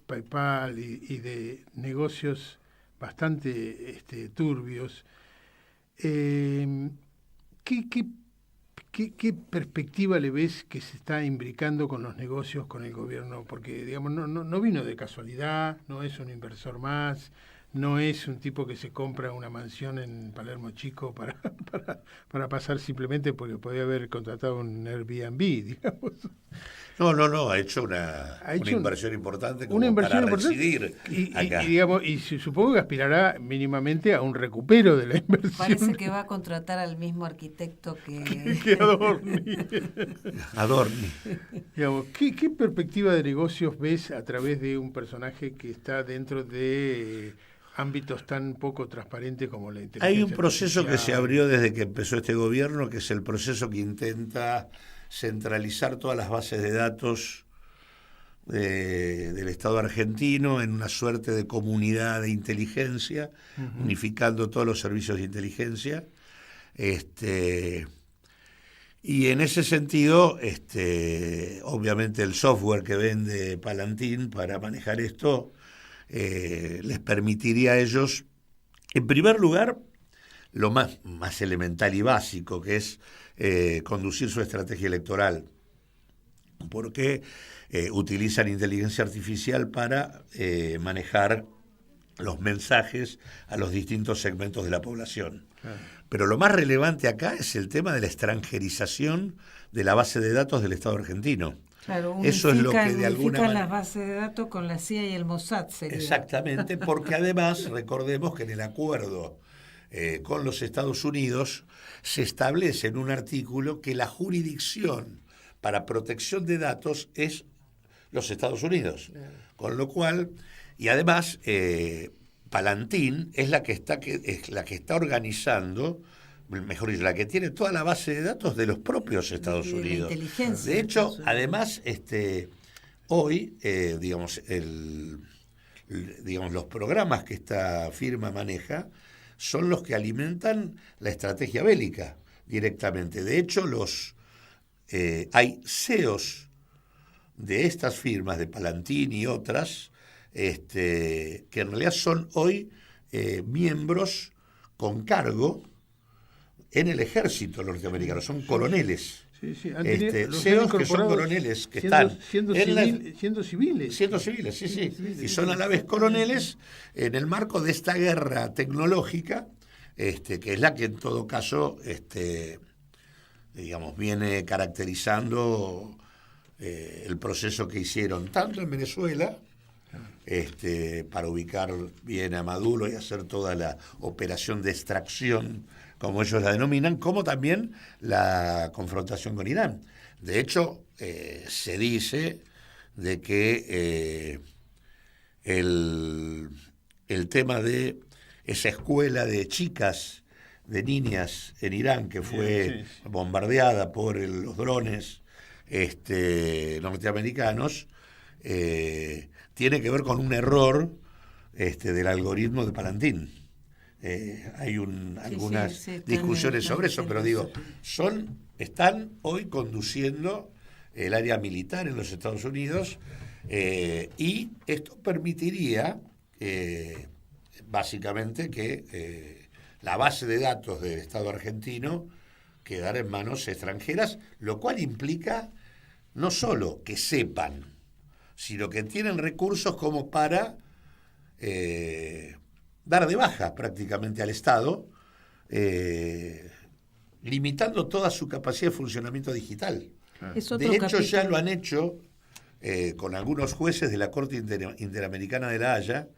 PayPal y de negocios bastante turbios, ¿qué perspectiva le ves que se está imbricando con los negocios, con el gobierno? Porque digamos no vino de casualidad, no es un inversor más, no es un tipo que se compra una mansión en Palermo Chico para pasar simplemente porque podía haber contratado un Airbnb, digamos. No, ha hecho una inversión importante como para residir acá. Y supongo que aspirará mínimamente a un recupero de la inversión. Parece que va a contratar al mismo arquitecto que Adorni. Digamos, ¿qué perspectiva de negocios ves a través de un personaje que está dentro de ámbitos tan poco transparentes como la inteligencia Hay un proceso artificial? que se abrió desde que empezó este gobierno, que es el proceso que intenta centralizar todas las bases de datos del Estado argentino en una suerte de comunidad de inteligencia, unificando todos los servicios de inteligencia. Y en ese sentido, obviamente el software que vende Palantín para manejar esto les permitiría a ellos, en primer lugar, lo más elemental y básico, que es conducir su estrategia electoral, porque utilizan inteligencia artificial para manejar los mensajes a los distintos segmentos de la población. Pero lo más relevante acá es el tema de la extranjerización de la base de datos del Estado argentino. Claro, eso es lo que de alguna manera las bases de datos con la CIA y el Mossad. Sería. Exactamente, porque además recordemos que en el acuerdo con los Estados Unidos se establece en un artículo que la jurisdicción para protección de datos es los Estados Unidos. Con lo cual, y además, Palantín es la que está organizando, mejor dicho, la que tiene toda la base de datos de los propios Estados Unidos. De hecho, además, hoy, digamos, los programas que esta firma maneja son los que alimentan la estrategia bélica directamente. De hecho, hay CEOs de estas firmas, de Palantín y otras, que en realidad son hoy miembros con cargo en el ejército norteamericano, son coroneles. CEOs que son coroneles, que siendo civiles. Siendo civiles, sí. Y son a la vez coroneles en el marco de esta guerra tecnológica, que es la que en todo caso, digamos, viene caracterizando el proceso que hicieron tanto en Venezuela, para ubicar bien a Maduro y hacer toda la operación de extracción, como ellos la denominan, como también la confrontación con Irán. De hecho, se dice de que el tema de esa escuela de chicas, de niñas en Irán, que fue bombardeada por los drones norteamericanos, tiene que ver con un error del algoritmo de Palantín. Hay algunas discusiones sobre eso, pero digo, están hoy conduciendo el área militar en los Estados Unidos, y esto permitiría básicamente que la base de datos del Estado argentino quedara en manos extranjeras, lo cual implica no solo que sepan, sino que tienen recursos como para dar de baja prácticamente al Estado, limitando toda su capacidad de funcionamiento digital. De hecho, ya lo han hecho con algunos jueces de la Corte Interamericana de La Haya,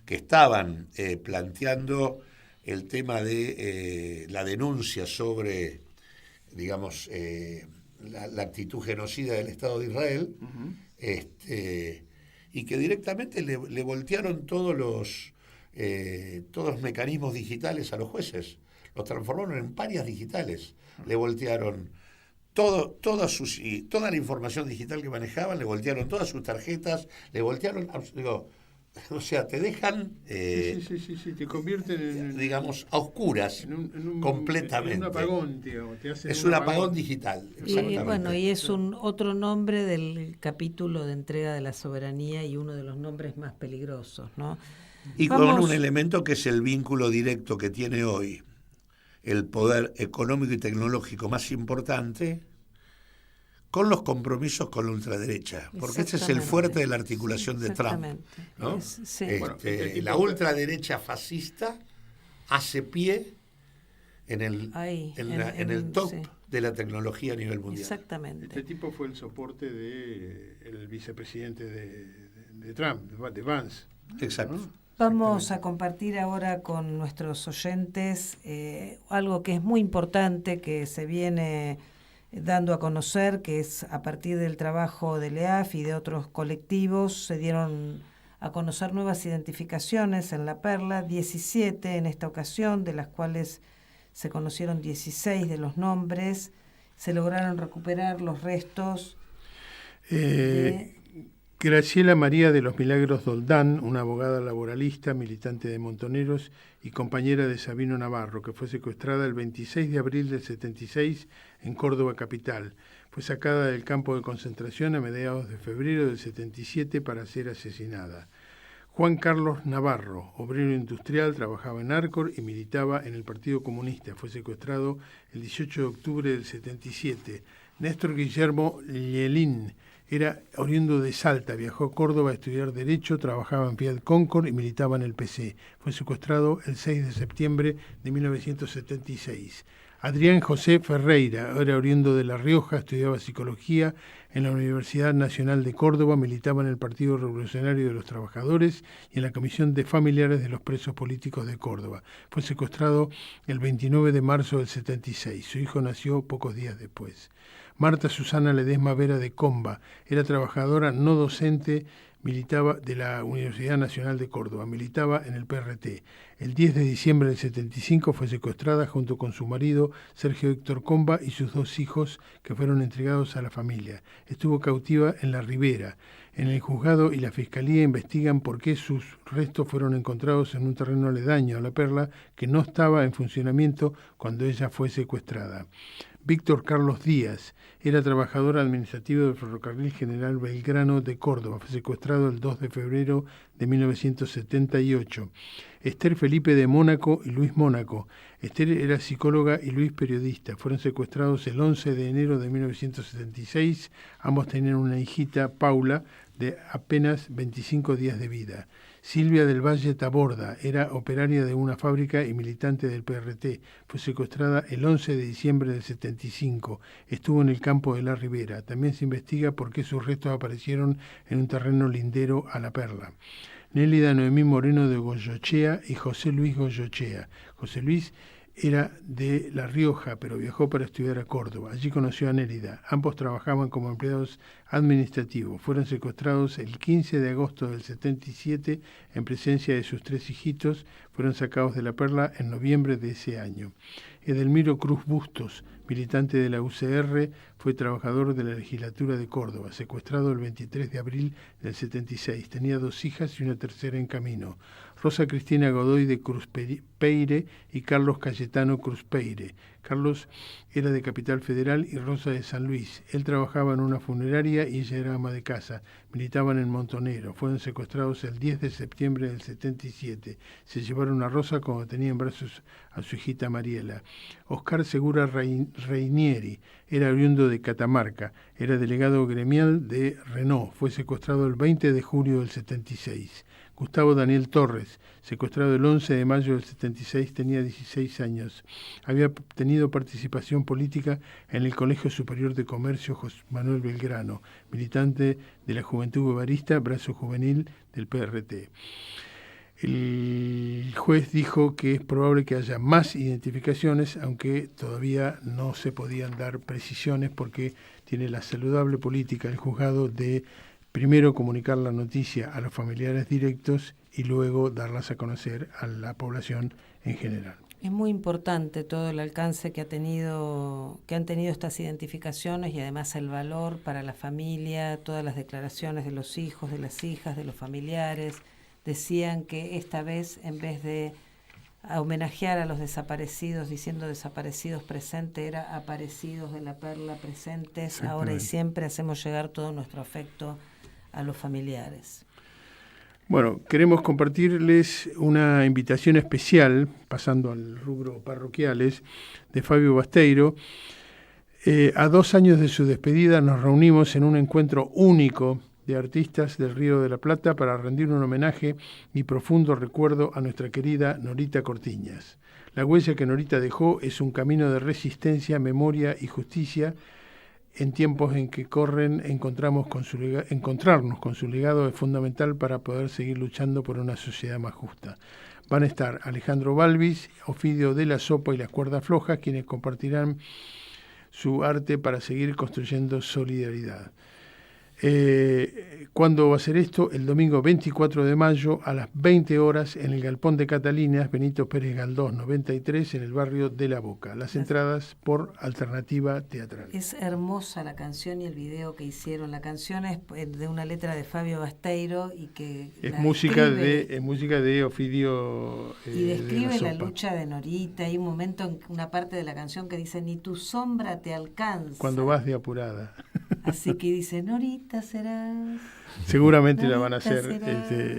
que estaban planteando el tema de la denuncia sobre, digamos, la actitud genocida del Estado de Israel, y que directamente le voltearon todos los mecanismos digitales a los jueces, los transformaron en parias digitales, le voltearon toda la información digital que manejaban, le voltearon todas sus tarjetas, le voltearon, o sea, te dejan te convierten en, digamos, a oscuras completamente. En un apagón, digamos, es un apagón digital. Y bueno, y es otro nombre del capítulo de entrega de la soberanía y uno de los nombres más peligrosos, ¿no? Y con un elemento que es el vínculo directo que tiene hoy el poder económico y tecnológico más importante con los compromisos con la ultraderecha, porque ese es el fuerte de la articulación de Trump, ¿no? La ultraderecha fascista hace pie en el top de la tecnología a nivel mundial. Exactamente. Este tipo fue el soporte del vicepresidente de Trump, de Vance. Exacto. ¿No? Vamos a compartir ahora con nuestros oyentes algo que es muy importante, que se viene dando a conocer, que es a partir del trabajo de LEAF y de otros colectivos, se dieron a conocer nuevas identificaciones en La Perla, 17 en esta ocasión, de las cuales se conocieron 16 de los nombres, se lograron recuperar los restos Graciela María de los Milagros Doldán, una abogada laboralista, militante de Montoneros y compañera de Sabino Navarro, que fue secuestrada el 26 de abril del 76 en Córdoba capital. Fue sacada del campo de concentración a mediados de febrero del 77 para ser asesinada. Juan Carlos Navarro, obrero industrial, trabajaba en Arcor y militaba en el Partido Comunista. Fue secuestrado el 18 de octubre del 77. Néstor Guillermo Lielín, era oriundo de Salta, viajó a Córdoba a estudiar Derecho, trabajaba en Fiat Concord y militaba en el PC. Fue secuestrado el 6 de septiembre de 1976. Adrián José Ferreira, era oriundo de La Rioja, estudiaba Psicología en la Universidad Nacional de Córdoba, militaba en el Partido Revolucionario de los Trabajadores y en la Comisión de Familiares de los Presos Políticos de Córdoba. Fue secuestrado el 29 de marzo del 76. Su hijo nació pocos días después. Marta Susana Ledesma Vera de Comba, era trabajadora no docente, militaba de la Universidad Nacional de Córdoba, militaba en el PRT. El 10 de diciembre del 75 fue secuestrada junto con su marido Sergio Héctor Comba y sus 2 hijos, que fueron entregados a la familia. Estuvo cautiva en La Ribera. En el juzgado y la fiscalía investigan por qué sus restos fueron encontrados en un terreno aledaño a La Perla que no estaba en funcionamiento cuando ella fue secuestrada. Víctor Carlos Díaz, era trabajador administrativo del Ferrocarril General Belgrano de Córdoba, fue secuestrado el 2 de febrero de 1978. Esther Felipe de Mónaco y Luis Mónaco. Esther era psicóloga y Luis periodista. Fueron secuestrados el 11 de enero de 1976. Ambos tenían una hijita, Paula, de apenas 25 días de vida. Silvia del Valle Taborda, era operaria de una fábrica y militante del PRT. Fue secuestrada el 11 de diciembre del 75. Estuvo en el campo de La Ribera. También se investiga por qué sus restos aparecieron en un terreno lindero a La Perla. Nélida Noemí Moreno de Goyochea y José Luis Goyochea. José Luis era de La Rioja, pero viajó para estudiar a Córdoba. Allí conoció a Nélida. Ambos trabajaban como empleados administrativos. Fueron secuestrados el 15 de agosto del 77 en presencia de sus 3 hijitos. Fueron sacados de La Perla en noviembre de ese año. Edelmiro Cruz Bustos, militante de la UCR, fue trabajador de la legislatura de Córdoba, secuestrado el 23 de abril del 76. Tenía 2 hijas y una tercera en camino. Rosa Cristina Godoy de Cruzpeire y Carlos Cayetano Cruzpeire. Carlos era de Capital Federal y Rosa de San Luis. Él trabajaba en una funeraria y ella era ama de casa. Militaban en Montonero. Fueron secuestrados el 10 de septiembre del 77. Se llevaron a Rosa cuando tenía en brazos a su hijita Mariela. Oscar Segura Reinieri era oriundo de Catamarca. Era delegado gremial de Renault. Fue secuestrado el 20 de julio del 76. Gustavo Daniel Torres, secuestrado el 11 de mayo del 76, tenía 16 años. Había tenido participación política en el Colegio Superior de Comercio José Manuel Belgrano, militante de la Juventud Guevarista, brazo juvenil del PRT. El juez dijo que es probable que haya más identificaciones, aunque todavía no se podían dar precisiones porque tiene la saludable política el juzgado de primero comunicar la noticia a los familiares directos y luego darlas a conocer a la población en general. Es muy importante todo el alcance que han tenido estas identificaciones y además el valor para la familia, todas las declaraciones de los hijos, de las hijas, de los familiares. Decían que esta vez, en vez de homenajear a los desaparecidos diciendo desaparecidos presentes, era aparecidos de La Perla presentes, ahora y siempre. Hacemos llegar todo nuestro afecto a los familiares. Bueno, queremos compartirles una invitación especial, pasando al rubro parroquiales, de Fabio Basteiro. A 2 años de su despedida nos reunimos en un encuentro único de artistas del Río de la Plata para rendir un homenaje y profundo recuerdo a nuestra querida Norita Cortiñas. La huella que Norita dejó es un camino de resistencia, memoria y justicia. En tiempos en que corren, encontrarnos con su legado es fundamental para poder seguir luchando por una sociedad más justa. Van a estar Alejandro Balvis, Ofidio de la Sopa y las Cuerdas Flojas, quienes compartirán su arte para seguir construyendo solidaridad. ¿Cuándo va a ser esto? El domingo 24 de mayo a las 20 horas en el Galpón de Catalinas, Benito Pérez Galdós 93, en el barrio de La Boca. Las entradas por Alternativa Teatral. Es hermosa la canción y el video que hicieron. La canción es de una letra de Fabio Basteiro y que es música de Ofidio y describe de la lucha de Norita. Hay un momento en una parte de la canción que dice: ni tu sombra te alcanza cuando vas de apurada. Así que dice: Norita serás. Seguramente Norita la van a hacer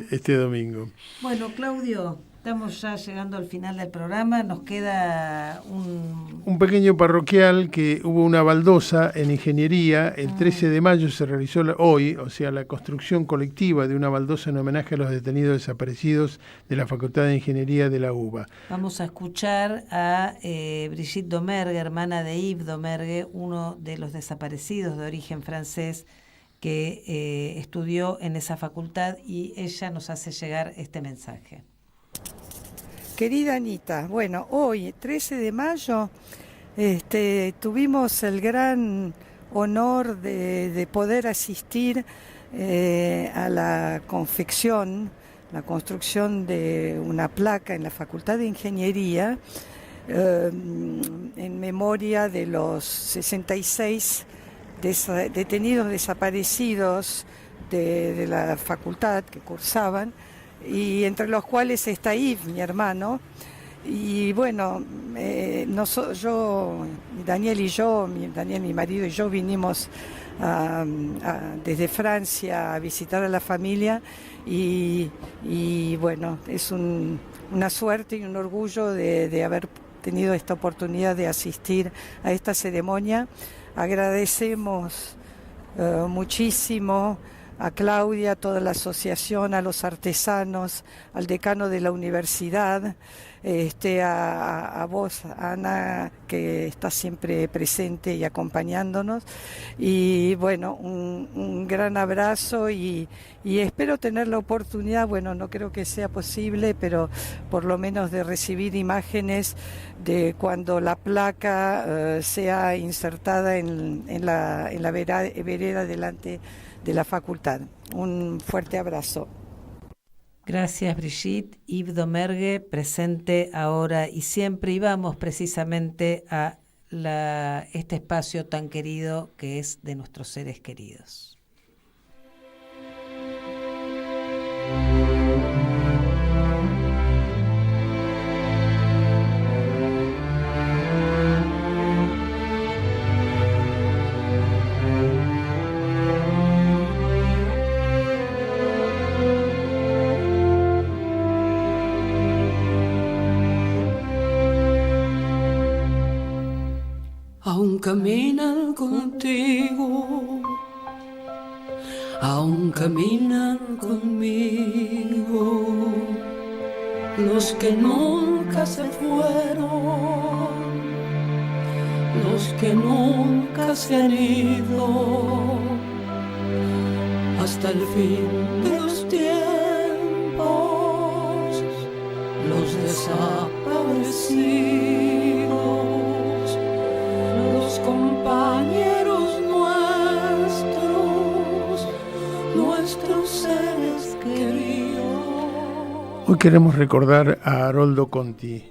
este domingo. Bueno, Claudio, estamos ya llegando al final del programa. Nos queda un pequeño parroquial, que hubo una baldosa en ingeniería. El 13 de mayo se realizó hoy, o sea, la construcción colectiva de una baldosa en homenaje a los detenidos desaparecidos de la Facultad de Ingeniería de la UBA. Vamos a escuchar a Brigitte Domergue, hermana de Yves Domergue, uno de los desaparecidos de origen francés que estudió en esa facultad, y ella nos hace llegar este mensaje. Querida Anita, bueno, hoy, 13 de mayo, tuvimos el gran honor de poder asistir a la confección, la construcción de una placa en la Facultad de Ingeniería en memoria de los 66 detenidos desaparecidos de la facultad que cursaban, y entre los cuales está Yves, mi hermano. Y bueno, Daniel, mi marido, y yo vinimos desde Francia a visitar a la familia, y bueno, es una suerte y un orgullo de haber tenido esta oportunidad de asistir a esta ceremonia. Agradecemos muchísimo a Claudia, a toda la asociación, a los artesanos, al decano de la universidad, a vos, Ana, que está siempre presente y acompañándonos. Y bueno, un gran abrazo, y espero tener la oportunidad, bueno, no creo que sea posible, pero por lo menos de recibir imágenes de cuando la placa sea insertada en la vereda delante de la facultad. Un fuerte abrazo. Gracias, Brigitte. Yves Domergue, presente ahora y siempre, y vamos precisamente a este espacio tan querido que es de nuestros seres queridos. Aún caminan contigo, aún caminan conmigo, los que nunca se fueron, los que nunca se han ido, hasta el fin de los tiempos, los desaparecidos, los compañeros nuestros seres queridos. Hoy queremos recordar a Haroldo Conti.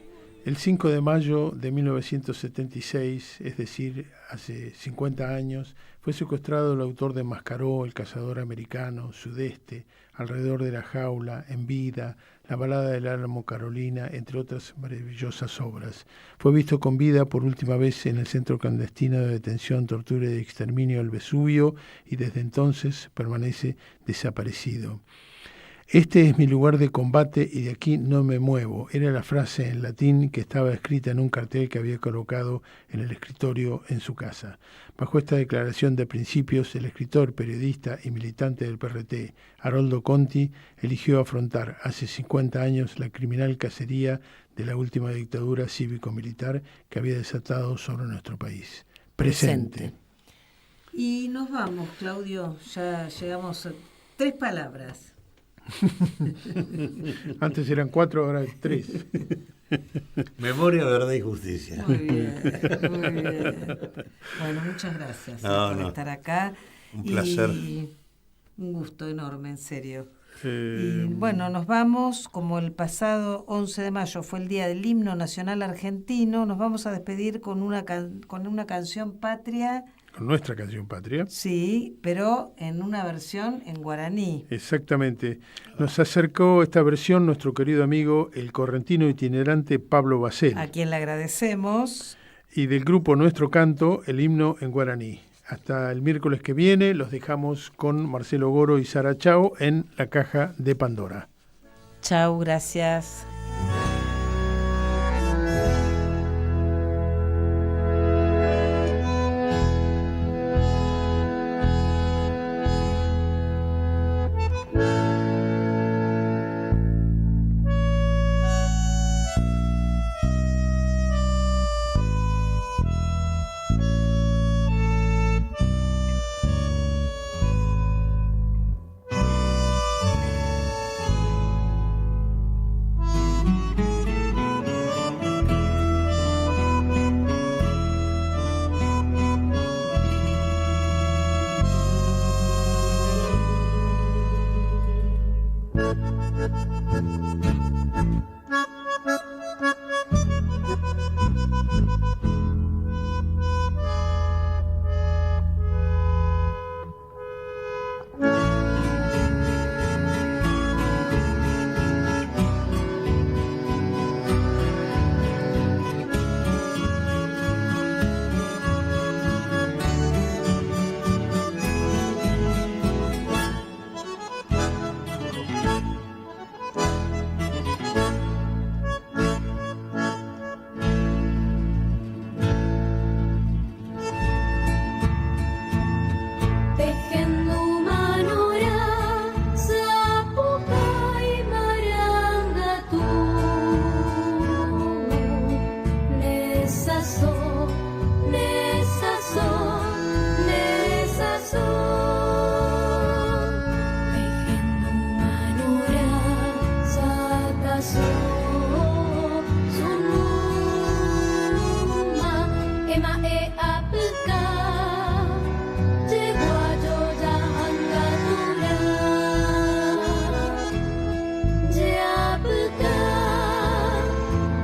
El 5 de mayo de 1976, es decir, hace 50 años, fue secuestrado el autor de Mascaró, El cazador americano, Sudeste, Alrededor de la jaula, En vida, La balada del Álamo Carolina, entre otras maravillosas obras. Fue visto con vida por última vez en el centro clandestino de detención, tortura y exterminio El Vesubio, y desde entonces permanece desaparecido. Este es mi lugar de combate y de aquí no me muevo. Era la frase en latín que estaba escrita en un cartel que había colocado en el escritorio en su casa. Bajo esta declaración de principios, el escritor, periodista y militante del PRT, Haroldo Conti, eligió afrontar hace 50 años la criminal cacería de la última dictadura cívico-militar que había desatado sobre nuestro país. Presente. Y nos vamos, Claudio, ya llegamos a 3 palabras. Antes eran 4, ahora 3. Memoria, verdad y justicia. Muy bien, muy bien. Bueno, muchas gracias por estar acá. Un placer. Y un gusto enorme, en serio. Y bueno, nos vamos, como el pasado 11 de mayo fue el Día del Himno Nacional Argentino, nos vamos a despedir con una canción patria. Con nuestra canción patria. Sí, pero en una versión en guaraní. Exactamente. Nos acercó esta versión nuestro querido amigo, el correntino itinerante Pablo Bacel. A quien le agradecemos. Y del grupo Nuestro Canto, el himno en guaraní. Hasta el miércoles que viene los dejamos con Marcelo Goro y Sara Chao en La Caja de Pandora. Chao, gracias.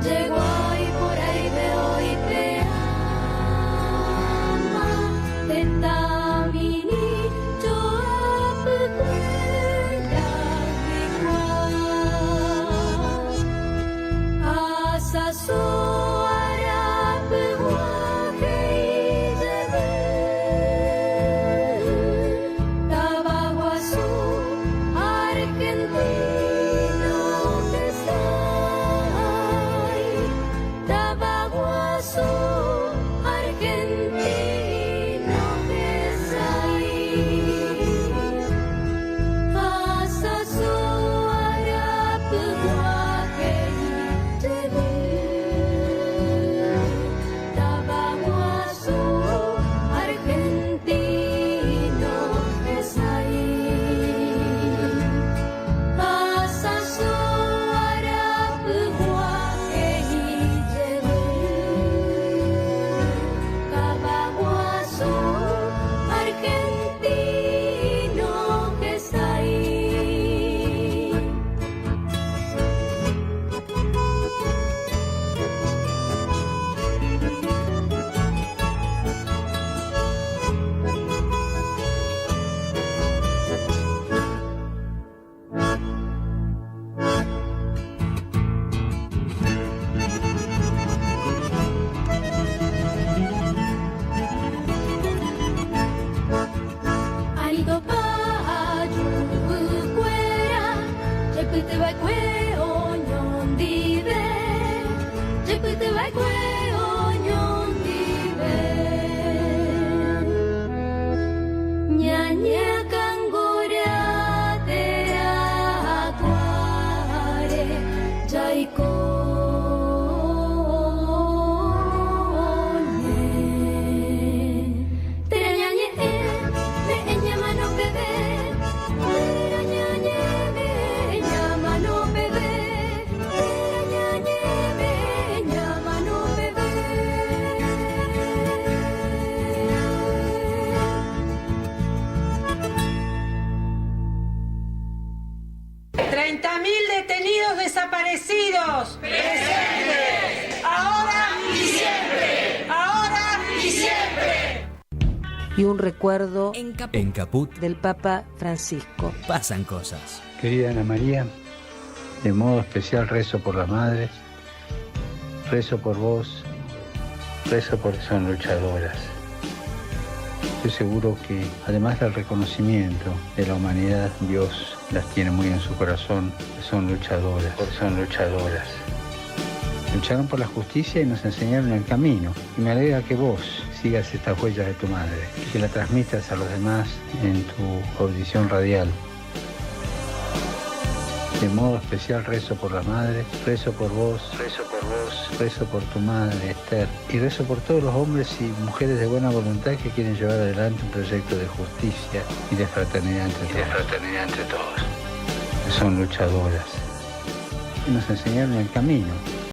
Llegó y por ahí veo y te y un recuerdo En Caput del Papa Francisco. pasan cosas. Querida Ana María, de modo especial rezo por las madres, rezo por vos, rezo porque son luchadoras. Estoy seguro que, además del reconocimiento de la humanidad, Dios las tiene muy en su corazón, son luchadoras, Lucharon por la justicia y nos enseñaron el camino. Y me alegra que vos sigas estas huellas de tu madre, que la transmitas a los demás en tu audición radial. De modo especial rezo por la madre, rezo por vos, rezo por tu madre, Esther, y rezo por todos los hombres y mujeres de buena voluntad que quieren llevar adelante un proyecto de justicia y de fraternidad entre todos. Son luchadoras y nos enseñaron el camino.